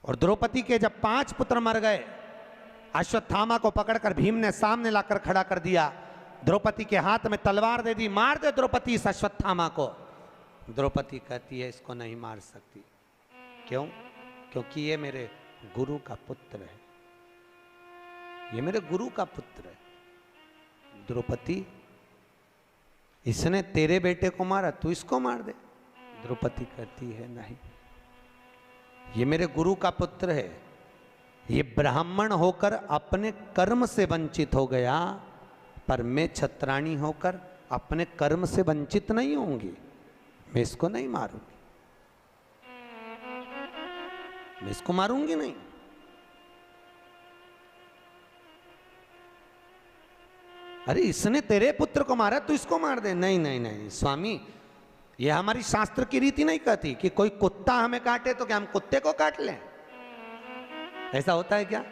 और द्रौपदी के जब 5 पुत्र मर गए, अश्वत्थामा को पकड़कर भीम ने सामने लाकर खड़ा कर दिया। द्रौपदी के हाथ में तलवार दे दी, मार दे द्रौपदी इस अश्वत्थामा को। द्रौपदी कहती है इसको नहीं मार सकती। क्यों? क्योंकि ये मेरे गुरु का पुत्र है, ये मेरे गुरु का पुत्र है। द्रौपदी, इसने तेरे बेटे को मारा, तू इसको मार दे। द्रौपदी कहती है नहीं, ये मेरे गुरु का पुत्र है। ये ब्राह्मण होकर अपने कर्म से वंचित हो गया, पर मैं क्षत्राणी होकर अपने कर्म से वंचित नहीं होंगी। मैं इसको नहीं मारूंगी, मैं इसको मारूंगी नहीं। अरे इसने तेरे पुत्र को मारा, तू इसको मार दे। नहीं नहीं नहीं स्वामी, ये हमारी शास्त्र की रीति नहीं कहती कि कोई कुत्ता हमें काटे तो क्या हम कुत्ते को काट लें? ऐसा होता है क्या?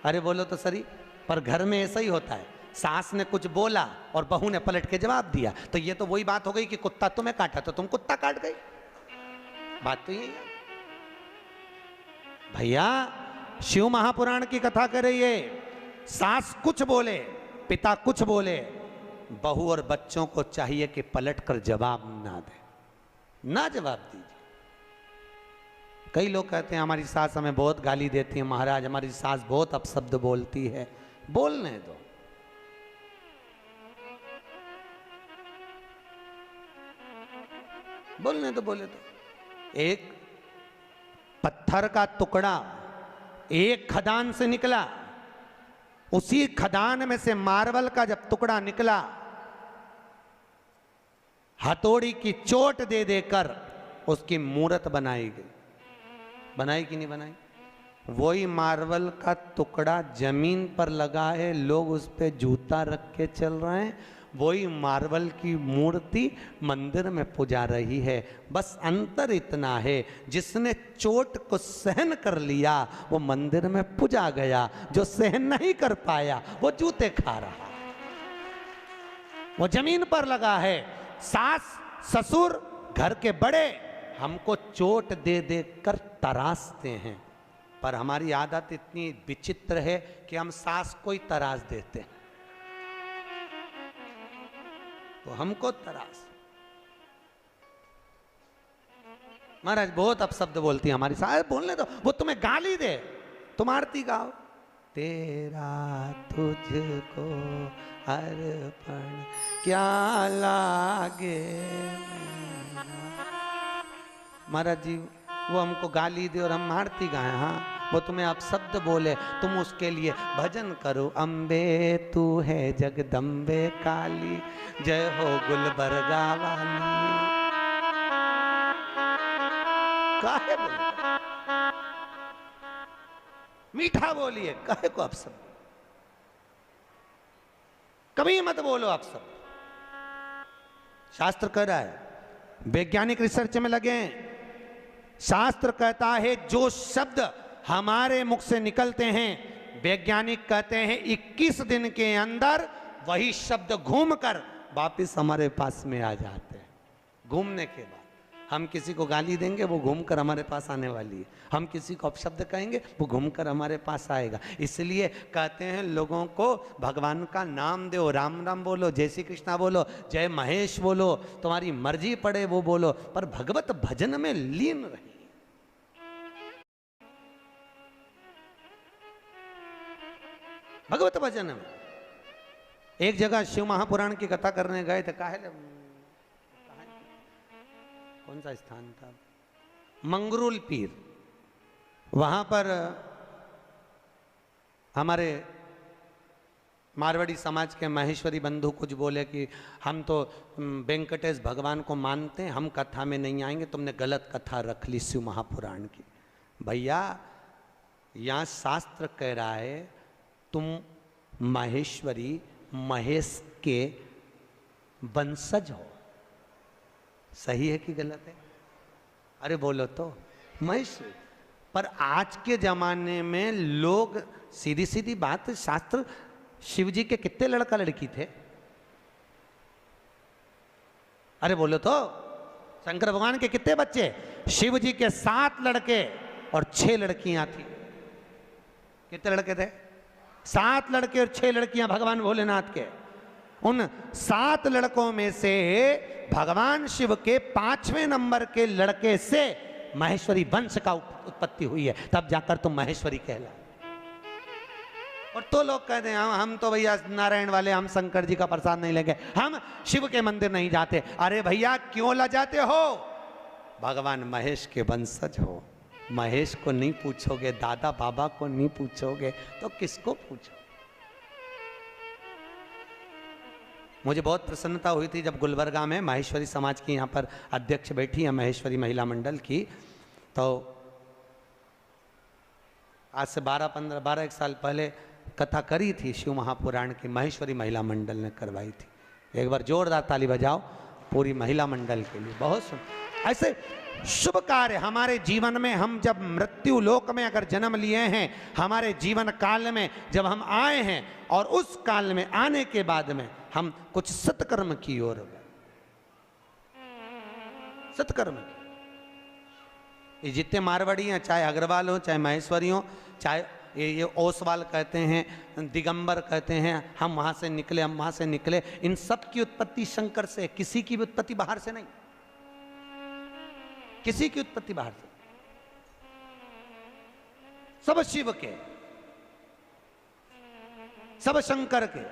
अरे बोलो तो सही। पर घर में ऐसा ही होता है, सास ने कुछ बोला और बहू ने पलट के जवाब दिया, तो ये तो वही बात हो गई कि कुत्ता तुम्हें काटा तो तुम कुत्ता काट गई। बात तो यही है भैया। शिव महापुराण की कथा कर रही है, सास कुछ बोले, पिता कुछ बोले, बहू और बच्चों को चाहिए कि पलट कर जवाब ना दे, ना जवाब दीजिए। कई लोग कहते हैं हमारी सास हमें बहुत गाली देती है, महाराज हमारी सास बहुत अपशब्द बोलती है। बोलने दो, बोलने दो, बोले तो। एक पत्थर का टुकड़ा एक खदान से निकला, उसी खदान में से मार्बल का जब टुकड़ा निकला, हथौड़ी की चोट दे देकर उसकी मूर्त बनाई गई। बनाई कि नहीं बनाई? वही मार्बल का टुकड़ा जमीन पर लगा है, लोग उस पे जूता रख के चल रहे हैं। वही मार्बल की मूर्ति मंदिर में पूजा रही है। बस अंतर इतना है, जिसने चोट को सहन कर लिया वो मंदिर में पूजा गया, जो सहन नहीं कर पाया वो जूते खा रहा, वो जमीन पर लगा है। सास ससुर घर के बड़े हमको चोट दे दे कर तराशते हैं, पर हमारी आदत इतनी विचित्र है कि हम सास को ही तराश देते हैं, तो हमको तराश। महाराज बहुत अपशब्द बोलती है हमारी सास। बोलने दो, वो तुम्हें गाली दे, तुम आरती गाओ, तेरा तुझको अर्पण क्या लागे। महाराज जी वो हमको गाली दे और हम आरती गाएं, हाँ वो तुम्हें आप शब्द बोले, तुम उसके लिए भजन करो। अम्बे तू है जगदम्बे काली, जय हो गुलबर्गा वाली। काहे बोले? मीठा बोलिए, काहे को आप सब कभी मत बोलो आप सब। शास्त्र कह रहा है, वैज्ञानिक रिसर्च में लगे हैं, शास्त्र कहता है जो शब्द हमारे मुख से निकलते हैं वैज्ञानिक कहते हैं 21 दिन के अंदर वही शब्द घूमकर वापस हमारे पास में आ जाते हैं। घूमने के बाद हम किसी को गाली देंगे, वो घूमकर हमारे पास आने वाली है। हम किसी को अपशब्द कहेंगे, वो घूमकर हमारे पास आएगा। इसलिए कहते हैं लोगों को भगवान का नाम दो, राम राम बोलो, जय श्री कृष्णा बोलो, जय महेश बोलो, तुम्हारी मर्जी पड़े वो बोलो, पर भगवत भजन में लीन रहिए। भगवत भजन में एक जगह शिव महापुराण की कथा करने गए थे। कौन सा स्थान था? मंगरूल पीर। वहां पर हमारे मारवाड़ी समाज के महेश्वरी बंधु कुछ बोले कि हम तो वेंकटेश भगवान को मानते हैं, हम कथा में नहीं आएंगे, तुमने गलत कथा रख ली शिव महापुराण की। भैया यहाँ शास्त्र कह रहा है तुम महेश्वरी महेश के वंशज हो। सही है कि गलत है? अरे बोलो तो। महेश्वरी। पर आज के जमाने में लोग, सीधी सीधी बात, शास्त्र, शिव जी के कितने लड़का लड़की थे? अरे बोलो तो। शंकर भगवान के कितने बच्चे? शिव जी के 7 लड़के और 6 लड़कियां थी। कितने लड़के थे? 7 लड़के और 6 लड़कियां भगवान भोलेनाथ के। उन 7 लड़कों में से भगवान शिव के 5वें नंबर के लड़के से महेश्वरी वंश का उत्पत्ति हुई है, तब जाकर तुम महेश्वरी कहला। और तो लोग कहते हैं हम तो भैया नारायण वाले, हम शंकर जी का प्रसाद नहीं लेंगे, हम शिव के मंदिर नहीं जाते। अरे भैया क्यों लजाते हो? भगवान महेश के वंशज हो। महेश को नहीं पूछोगे, दादा बाबा को नहीं पूछोगे, तो किसको पूछो? मुझे बहुत प्रसन्नता हुई थी जब गुलबर्गा में महेश्वरी समाज की यहाँ पर अध्यक्ष बैठी है, महेश्वरी महिला मंडल की। तो आज से 12-1 साल पहले कथा करी थी शिव महापुराण की, महेश्वरी महिला मंडल ने करवाई थी। एक बार जोरदार ताली बजाओ पूरी महिला मंडल के लिए। बहुत सुंदर। ऐसे शुभ कार्य हमारे जीवन में, हम जब मृत्यु लोक में अगर जन्म लिए हैं, हमारे जीवन काल में जब हम आए हैं, और उस काल में आने के बाद में हम कुछ सत्कर्म की ओर गए। सत्कर्म की। ये जितने मारवाड़ी हैं, चाहे अग्रवाल हो, चाहे महेश्वरी हो, चाहे ये ओसवाल कहते हैं, दिगंबर कहते हैं, हम वहां से निकले, हम वहां से निकले, इन सब की उत्पत्ति शंकर से। किसी की भी उत्पत्ति बाहर से नहीं, किसी की उत्पत्ति बाहर से। सब शिव के, सब शंकर के,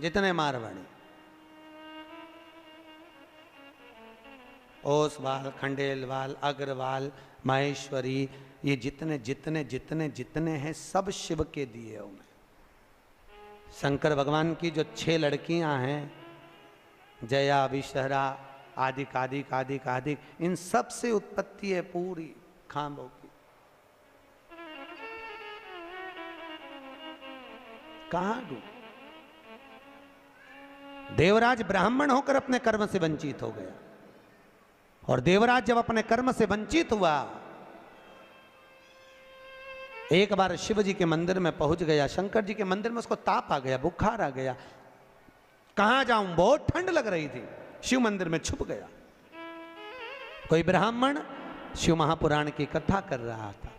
जितने मारवाड़ी, ओसवाल, खंडेलवाल, अग्रवाल, महेश्वरी, ये जितने जितने जितने जितने हैं सब शिव के दिए हुए। शंकर भगवान की जो 6 लड़कियां हैं, जया, विषहरा, आदिक आदिक आदिक आदिक, इन सब से उत्पत्ति है पूरी खांबों की। कहां डूब? देवराज ब्राह्मण होकर अपने कर्म से वंचित हो गया, और देवराज जब अपने कर्म से वंचित हुआ, एक बार शिव जी के मंदिर में पहुंच गया। शंकर जी के मंदिर में उसको ताप आ गया, बुखार आ गया। कहां जाऊं, बहुत ठंड लग रही थी। शिव मंदिर में छुप गया। कोई ब्राह्मण शिव महापुराण की कथा कर रहा था,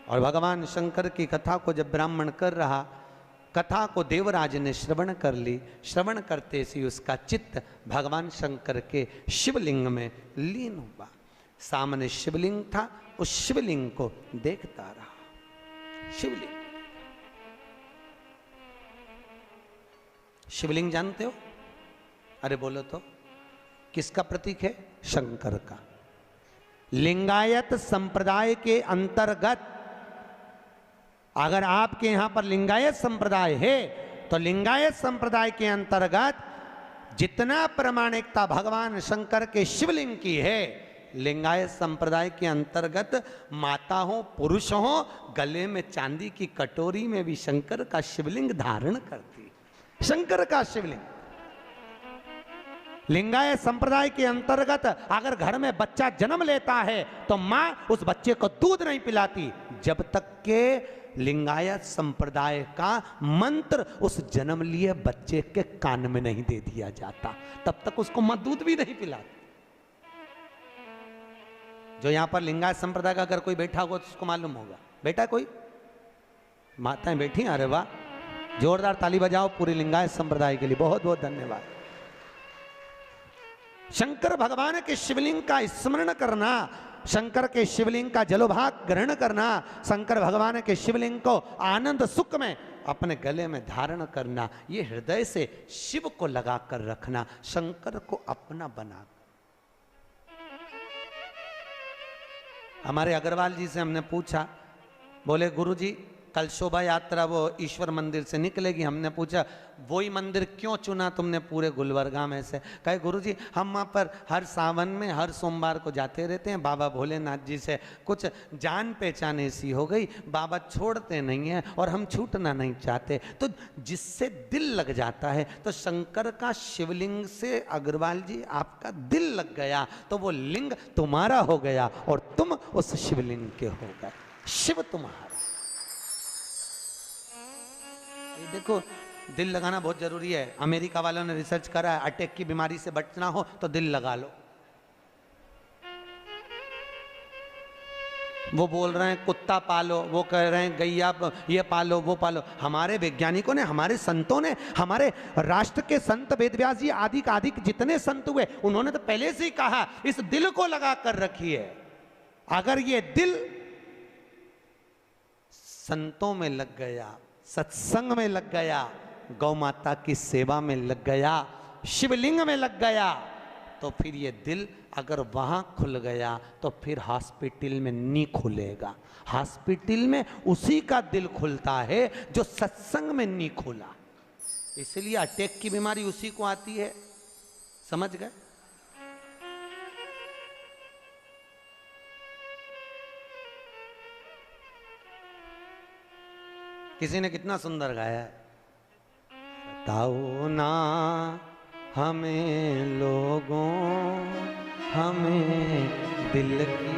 और भगवान शंकर की कथा को जब ब्राह्मण कर रहा, कथा को देवराज ने श्रवण कर ली। श्रवण करते ही उसका चित्त भगवान शंकर के शिवलिंग में लीन हुआ। सामने शिवलिंग था, उस शिवलिंग को देखता रहा। शिवलिंग, शिवलिंग जानते हो? अरे बोलो तो। किसका प्रतीक है? शंकर का। लिंगायत संप्रदाय के अंतर्गत, अगर आपके यहां पर लिंगायत संप्रदाय है, तो लिंगायत संप्रदाय के अंतर्गत जितना प्रामाणिकता भगवान शंकर के शिवलिंग की है, लिंगायत संप्रदाय के अंतर्गत माता हो, पुरुष हो, गले में चांदी की कटोरी में भी शंकर का शिवलिंग धारण करती। शंकर का शिवलिंग। लिंगायत संप्रदाय के अंतर्गत अगर घर में बच्चा जन्म लेता है, तो मां उस बच्चे को दूध नहीं पिलाती जब तक के लिंगायत संप्रदाय का मंत्र उस जन्म लिए बच्चे के कान में नहीं दे दिया जाता, तब तक उसको मत दूध भी नहीं पिलाते। जो यहां पर लिंगायत संप्रदाय का अगर कोई बैठा होगा तो उसको मालूम होगा। बैठा कोई माताएं बैठी, अरे वाह, जोरदार ताली बजाओ पूरी लिंगायत संप्रदाय के लिए, बहुत बहुत धन्यवाद। शंकर भगवान के शिवलिंग का स्मरण करना, शंकर के शिवलिंग का जलोभाग ग्रहण करना, शंकर भगवान के शिवलिंग को आनंद सुख में अपने गले में धारण करना, ये हृदय से शिव को लगा कर रखना, शंकर को अपना बना। हमारे अग्रवाल जी से हमने पूछा, बोले गुरुजी कल शोभा यात्रा वो ईश्वर मंदिर से निकलेगी। हमने पूछा वही मंदिर क्यों चुना तुमने पूरे गुलबर्गा में से? कहे गुरुजी हम वहाँ पर हर सावन में हर सोमवार को जाते रहते हैं, बाबा भोलेनाथ जी से कुछ जान पहचान ऐसी हो गई, बाबा छोड़ते नहीं हैं और हम छूटना नहीं चाहते, तो जिससे दिल लग जाता है। तो शंकर का शिवलिंग से अग्रवाल जी आपका दिल लग गया, तो वो लिंग तुम्हारा हो गया और तुम उस शिवलिंग के हो गए, शिव तुम्हारा। देखो दिल लगाना बहुत जरूरी है। अमेरिका वालों ने रिसर्च करा है, अटैक की बीमारी से बचना हो तो दिल लगा लो। वो बोल रहे हैं कुत्ता पालो, वो कह रहे हैं गैया ये पालो वो पालो। हमारे वैज्ञानिकों ने, हमारे संतों ने, हमारे राष्ट्र के संत वेदव्यास जी आदि का आदि जितने संत हुए, उन्होंने तो पहले से ही कहा इस दिल को लगा कर रखिए। अगर ये दिल संतों में लग गया, सत्संग में लग गया, गौ माता की सेवा में लग गया, शिवलिंग में लग गया, तो फिर ये दिल अगर वहां खुल गया तो फिर हॉस्पिटल में नहीं खुलेगा। हॉस्पिटल में उसी का दिल खुलता है जो सत्संग में नहीं खुला। इसलिए अटैक की बीमारी उसी को आती है, समझ गए? किसी ने कितना सुंदर गाया है, बताओ ना हमें लोगों, हमें दिल की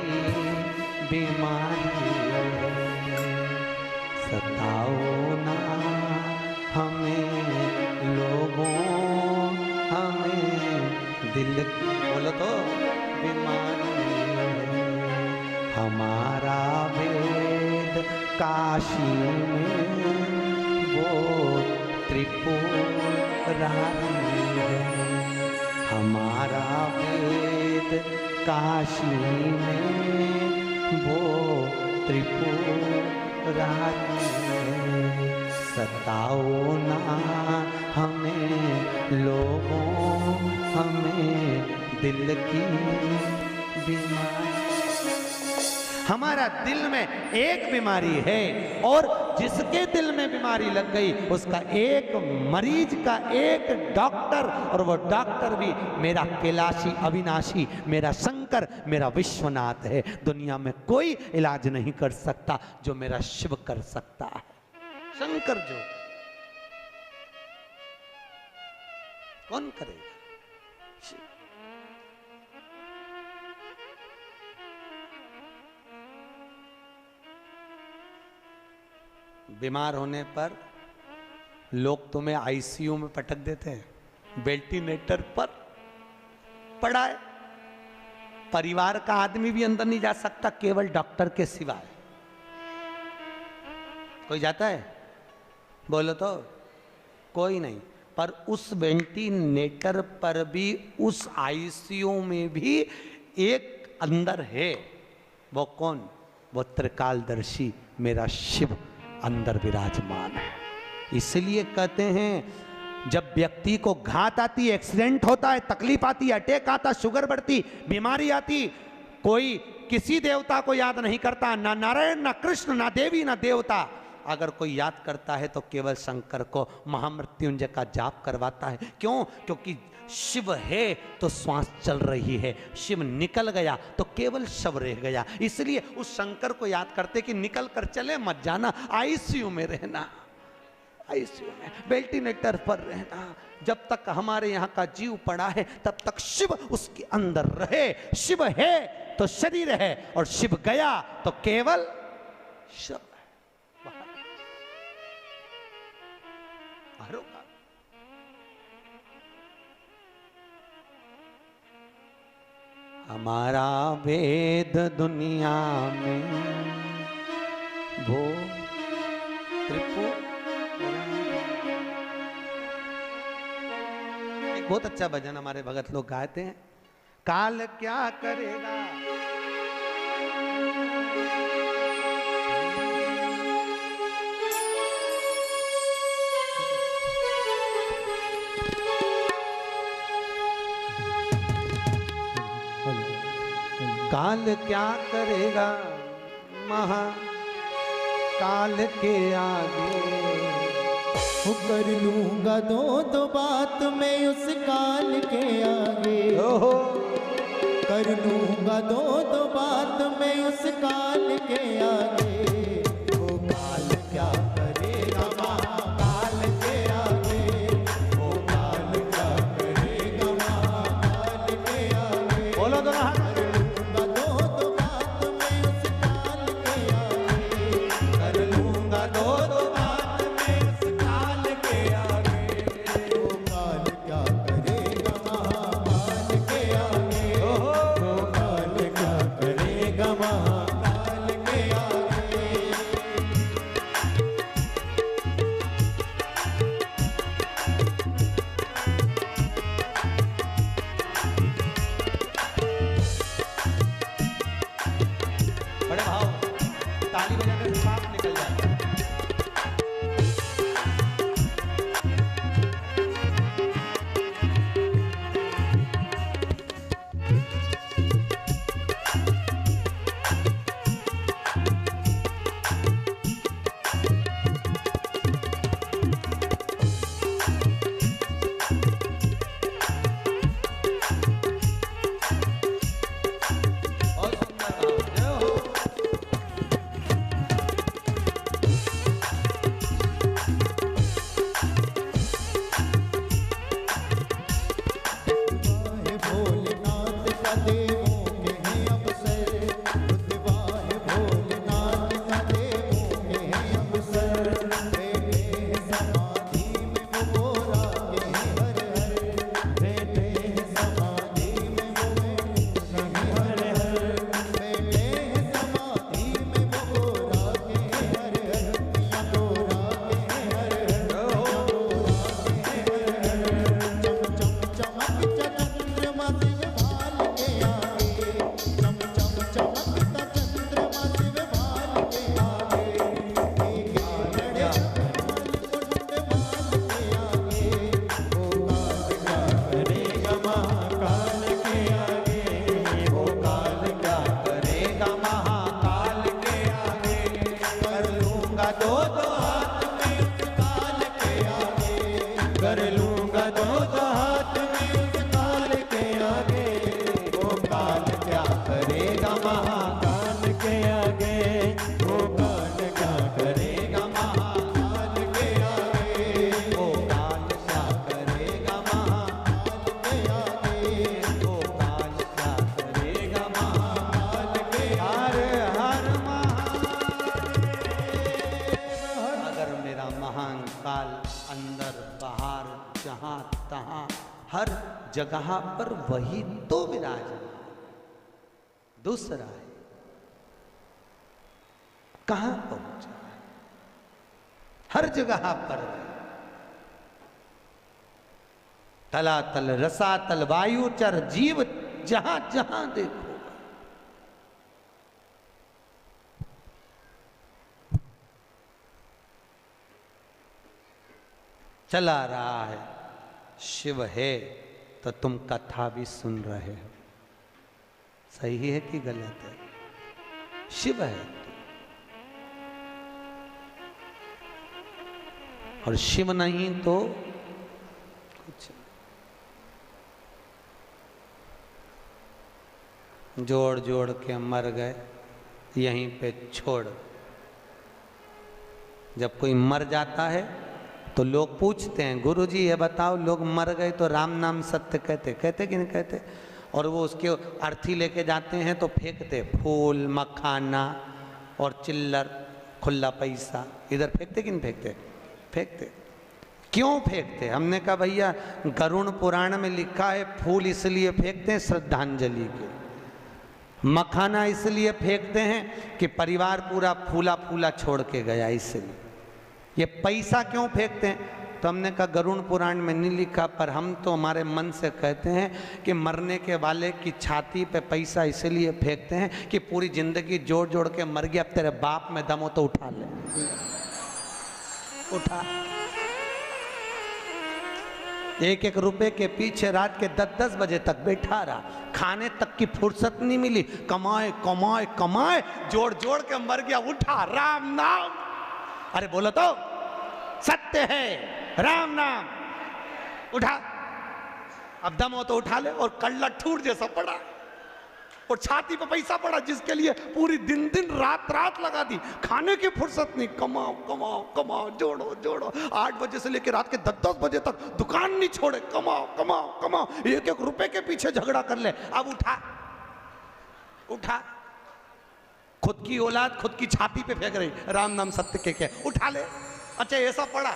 बीमारी सताओ ना हमें लोगों, हमें दिल की, बोलो तो, बीमारी। हमारा वेद काशी में वो त्रिपुरारी है, हमारा वेद काशी में वो त्रिपुरारी है। सताओ ना हमें लोगों, हमें दिल की बीमारी। हमारा दिल में एक बीमारी है और जिसके दिल में बीमारी लग गई उसका एक मरीज का एक डॉक्टर, और वो डॉक्टर भी मेरा कैलाशी अविनाशी, मेरा शंकर, मेरा विश्वनाथ है। दुनिया में कोई इलाज नहीं कर सकता जो मेरा शिव कर सकता है। शंकर जो कौन करेगा? बीमार होने पर लोग तुम्हें आईसीयू में पटक देते हैं, वेंटिलेटर पर पड़ा है, परिवार का आदमी भी अंदर नहीं जा सकता केवल डॉक्टर के सिवाय। कोई जाता है? बोलो तो, कोई नहीं। पर उस वेंटिलेटर पर भी, उस आईसीयू में भी एक अंदर है। वो कौन? वो त्रिकालदर्शी मेरा शिव अंदर विराजमान है। इसलिए कहते हैं जब व्यक्ति को घात आती, एक्सीडेंट होता है, तकलीफ आती, अटैक आता, शुगर बढ़ती, बीमारी आती, कोई किसी देवता को याद नहीं करता, ना नारायण, ना कृष्ण, ना देवी, ना देवता। अगर कोई याद करता है तो केवल शंकर को, महामृत्युंजय का जाप करवाता है। क्यों? क्योंकि शिव है तो श्वास चल रही है, शिव निकल गया तो केवल शव रह गया। इसलिए उस शंकर को याद करते कि निकल कर चले मत जाना, आईसीयू में रहना, आईसीयू में वेंटिलेटर पर रहना। जब तक हमारे यहाँ का जीव पड़ा है तब तक शिव उसके अंदर रहे। शिव है तो शरीर है और शिव गया तो केवल शव है। का। हमारा वेद दुनिया में वो एक बहुत अच्छा भजन हमारे भगत लोग गाते हैं, काल क्या करेगा। काल क्या करेगा महाकाल के आगे,
कर लूंगा दो बात मैं उस काल के आगे, कर लूंगा दो बात मैं उस काल के आगे। वो काल क्या करेगा महाकाल के आगे, वो काल क्या करेगा महाकाल के आगे।
बोलो तो ना।
कर लूंगा दो बात मैं उस काल के आगे, वो काल क्या करेगा महाकाल के आगे, वो काल क्या करेगा महाकाल के आगे।
बड़े भाव ताली बजाकर सांप निकल जाता है। बहुत सुंदर भाव, जय हो।
वाहे भोलेनाथ का देवों के हैं अवसर, वाहे भोलेनाथ का देवों के हैं अवसर। बैठे हैं समाधि में वो गोरा के हैं हर हर, बैठे हैं समाधि में वो हैं हर हर, बैठे हैं समाधि में वो गोरा के हैं हर हर, या गोरा के हैं हर हर, या गोरा के हैं हर हर। चम चम चमक चंद्रमा शिव भाल के आगे, चम चम चमकता चंद्रमा शिव भाल के आगे। लड़े मुंड भाल के आगे, वो काल क्या करेगा महाकाल के आगे, वो काल क्या करेगा महाकाल के आगे। कर लूंगा दो हाथ में उस काल के आगे, कर लूंगा दो हाथ में उस काल के आगे। वो काल क्या करेगा महाकाल के आगे, वो काल क्या करेगा महाकाल के आगे, वो काल क्या करेगा महाकाल के आगे, वो काल क्या करेगा महाकाल के आगे। हर
अगर मेरा महान काल अंदर बाहर जहां तहां हर जगह पर वही तो विराज, दूसरा है कहां पहुंचा, हर जगह पर तलातल रसातल वायुचर जीव जहां जहां देखो। चला रहा है शिव है तो तुम कथा भी सुन रहे हो, सही है कि गलत है? शिव है और शिव नहीं तो कुछ नहीं। जोड़ जोड़ के मर गए यहीं पे छोड़। जब कोई मर जाता है तो लोग पूछते हैं गुरुजी ये बताओ लोग मर गए तो राम नाम सत्य कहते कि नहीं कहते? और वो उसके अर्थी लेके जाते हैं तो फेंकते फूल मखाना और चिल्लर खुला पैसा इधर फेंकते कि नहीं फेंकते? फेंकते। क्यों फेंकते? हमने कहा भैया गरुड़ पुराण में लिखा है फूल इसलिए फेंकते हैं श्रद्धांजलि के, मखाना इसलिए फेंकते हैं कि परिवार पूरा फूला फूला छोड़ के गया इसलिए। ये पैसा क्यों फेंकते हैं? तो हमने कहा गरुड़ पुराण में नहीं लिखा, पर हम तो हमारे मन से कहते हैं कि मरने के वाले की छाती पे पैसा इसलिए फेंकते हैं कि पूरी जिंदगी जोड़ जोड़ के मर गया, अब तेरे बाप में दम हो तो उठा ले, उठा। एक एक रुपए के पीछे रात के 10-10 बजे तक बैठा रहा, खाने तक की फुर्सत नहीं मिली, कमाए कमाए कमाए, जोड़ जोड़ के मर गया, उठा राम नाम। अरे बोलो तो सत्य है, राम नाम, उठा। अब दम हो तो उठा ले। और कल्ला ठूर जैसा पड़ा और छाती पे पैसा पड़ा जिसके लिए पूरी दिन दिन रात रात लगा दी, खाने की फुर्सत नहीं, कमाओ कमाओ कमाओ, जोड़ो जोड़ो, 8 बजे से लेकर रात के 10-10 बजे तक दुकान नहीं छोड़े, कमाओ कमाओ कमाओ, एक एक रुपए के पीछे झगड़ा कर ले। अब उठा, उठा। खुद की औलाद खुद की छाती पे फेंक रही, राम नाम सत्य के, उठा ले। अच्छा ऐसा पड़ा,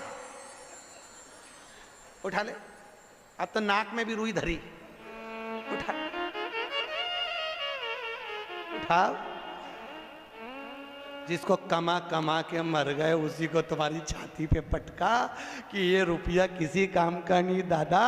उठा ले। अब तो नाक में भी रुई धरी, उठा, उठाओ। जिसको कमा कमा के मर गए उसी को तुम्हारी छाती पे पटका कि ये रुपया किसी काम का नहीं दादा,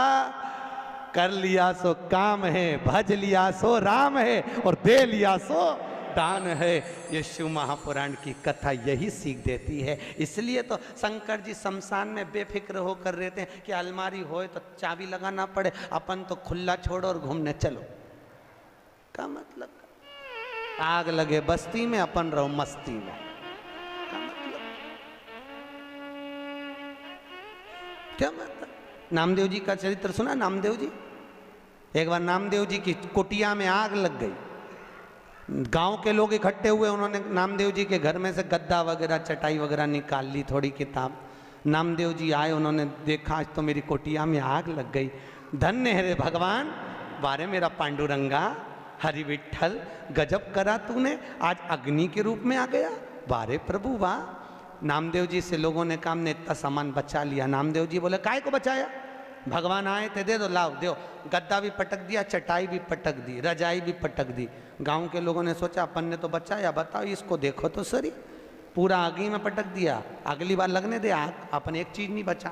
कर लिया सो काम है, भज लिया सो राम है, और दे लिया सो दान है। ये शिव महापुराण की कथा यही सीख देती है। इसलिए तो शंकर जी शमशान में बेफिक्र होकर रहते हैं कि अलमारी होए तो चाबी लगाना पड़े, अपन तो खुला छोड़ो और घूमने चलो। का मतलब आग लगे बस्ती में, अपन रहो मस्ती में, का मतलब क्या मतलब? नामदेव जी का चरित्र सुना? नामदेव जी, एक बार नामदेव जी की कुटिया में आग लग गई, गांव के लोग इकट्ठे हुए, उन्होंने नामदेव जी के घर में से गद्दा वगैरह चटाई वगैरह निकाल ली, थोड़ी किताब। नामदेव जी आए, उन्होंने देखा आज तो मेरी कुटिया में आग लग गई, धन्य है रे भगवान, बारे मेरा पांडुरंगा, हरि विठल, गजब करा तूने, आज अग्नि के रूप में आ गया, बारे प्रभु वाह। नामदेव जी से लोगों ने कहा हमने इतना सामान बचा लिया। नामदेव जी बोले काय को बचाया? भगवान आए थे, दे दो, लाओ दो। गद्दा भी पटक दिया, चटाई भी पटक दी, रजाई भी पटक दी। गांव के लोगों ने सोचा अपन ने तो बचाया, बताओ इसको देखो तो सही, पूरा आग में पटक दिया, अगली बार लगने दे आग, अपन एक चीज नहीं बचा।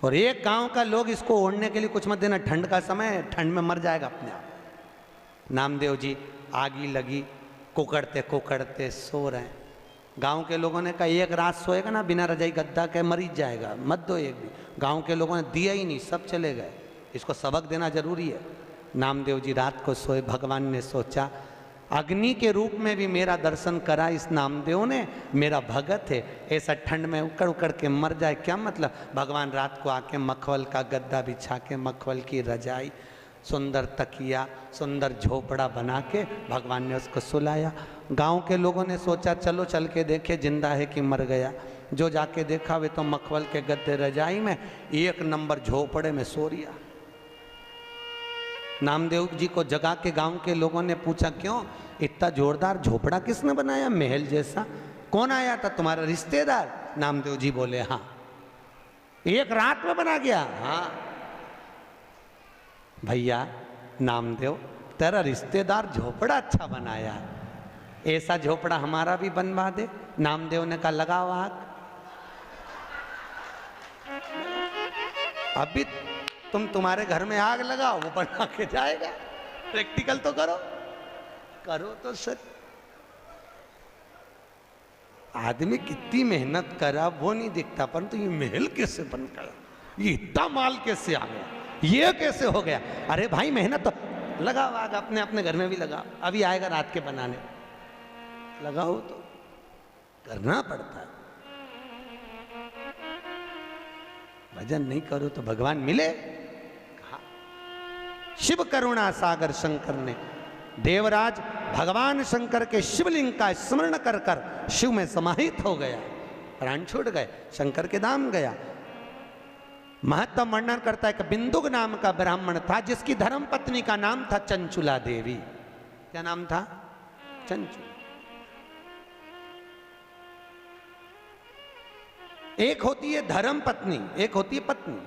और एक गांव का लोग इसको ओढ़ने के लिए कुछ मत देना, ठंड का समय है, ठंड में मर जाएगा अपने आप। नामदेव जी आगी लगी, कुकड़ते कुकड़ते सो रहे हैं। गांव के लोगों ने कहा एक रात सोएगा ना बिना रजाई गद्दा के मरीज जाएगा, मत दो एक भी। गांव के लोगों ने दिया ही नहीं, सब चले गए, इसको सबक देना जरूरी है। नामदेव जी रात को सोए, भगवान ने सोचा अग्नि के रूप में भी मेरा दर्शन करा इस नामदेव ने, मेरा भगत है, ऐसा ठंड में उकड़ उकड़ के मर जाए क्या मतलब। भगवान रात को आके मखमल का गद्दा बिछा के, मखमल की रजाई, सुंदर तकिया, सुंदर झोपड़ा बना के भगवान ने उसको सुलाया। गांव के लोगों ने सोचा चलो चल के देखे जिंदा है कि मर गया। जो जाके देखा वे तो मखमल के गद्दे रजाई में, एक नंबर झोपड़े में सो रिया। नामदेव जी को जगा के गांव के लोगों ने पूछा क्यों इतना जोरदार झोपड़ा किसने बनाया, महल जैसा, कौन आया था, तुम्हारा रिश्तेदार? नामदेव जी बोले हाँ। एक रात में बना गया? हाँ भैया नामदेव, तेरा रिश्तेदार झोपड़ा अच्छा बनाया, ऐसा झोपड़ा हमारा भी बनवा दे। नामदेव ने कहा लगाओ आग। अभी तुम्हारे घर में आग लगाओ, वो बना के जाएगा। प्रैक्टिकल तो करो, करो तो सर। आदमी कितनी मेहनत करा वो नहीं दिखता, परंतु ये महल कैसे बन गया, ये इतना माल कैसे आ गया, ये कैसे हो गया। अरे भाई मेहनत तो लगाओ आग, अपने अपने घर में भी लगाओ, अभी आएगा रात के बनाने, लगाओ तो करना पड़ता है। भजन नहीं करो तो भगवान मिले कहा। शिव करुणा सागर शंकर ने, देवराज भगवान शंकर के शिवलिंग का स्मरण कर कर शिव में समाहित हो गया, प्राण छूट गए, शंकर के धाम गया। महत्व वर्णन करता है कि बिंदुक नाम का ब्राह्मण था जिसकी धर्म पत्नी का नाम था चंचुला देवी। क्या नाम था? चंचुला। एक होती है धर्म पत्नी, एक होती है पत्नी।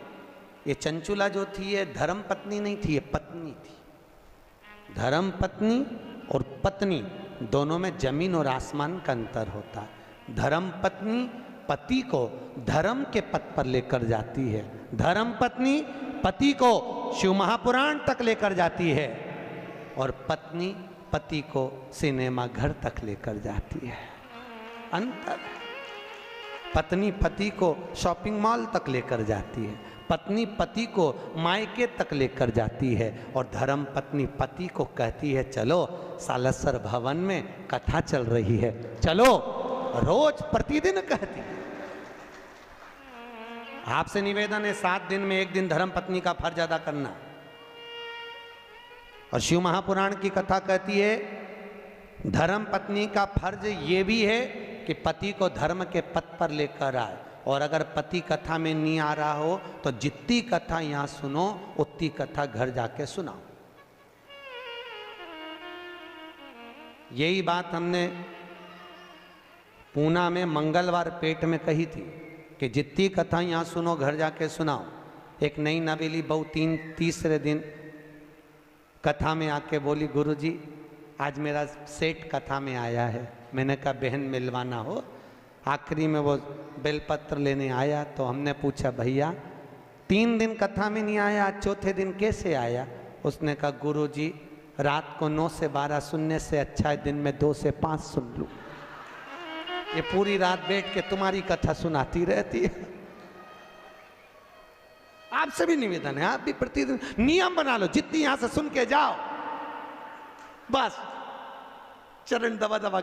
ये चंचुला जो थी ये धर्म पत्नी नहीं थी, ये पत्नी थी। धर्म पत्नी और पत्नी दोनों में जमीन और आसमान का अंतर होता है। धर्म पत्नी पति को धर्म के पथ पर लेकर जाती है, धर्म पत्नी पति को शिव महापुराण तक लेकर जाती है, और पत्नी पति को सिनेमा घर तक लेकर जाती है। अंतर। पत्नी पति को शॉपिंग मॉल तक लेकर जाती है, पत्नी पति को मायके तक लेकर जाती है, और धर्म पत्नी पति को कहती है चलो सालसर भवन में कथा चल रही है, चलो। रोज प्रतिदिन कहती है। आपसे निवेदन है 7 दिन में 1 दिन धर्म पत्नी का फर्ज अदा करना। और शिव महापुराण की कथा कहती है धर्म पत्नी का फर्ज ये भी है कि पति को धर्म के पथ पर लेकर आए, और अगर पति कथा में नहीं आ रहा हो तो जितनी कथा यहां सुनो उतनी कथा घर जाके सुनाओ। यही बात हमने पूना में मंगलवार पेट में कही थी कि जितनी कथा यहाँ सुनो घर जाके सुनाओ। एक नई नवेली बहू तीसरे दिन कथा में आके बोली गुरुजी आज मेरा सेठ कथा में आया है। मैंने कहा बहन मिलवाना हो। आखिरी में वो बेलपत्र लेने आया तो हमने पूछा भैया 3 दिन कथा में नहीं आया, आज चौथे दिन कैसे आया? उसने कहा गुरुजी रात को 9 से 12 सुनने से अच्छा है दिन में 2 से 5 सुन लूं। ये पूरी रात बैठ के तुम्हारी कथा सुनाती रहती है। आपसे भी निवेदन है, आप भी प्रतिदिन नियम बना लो, जितनी यहां से सुन के जाओ बस चरण दबा दबा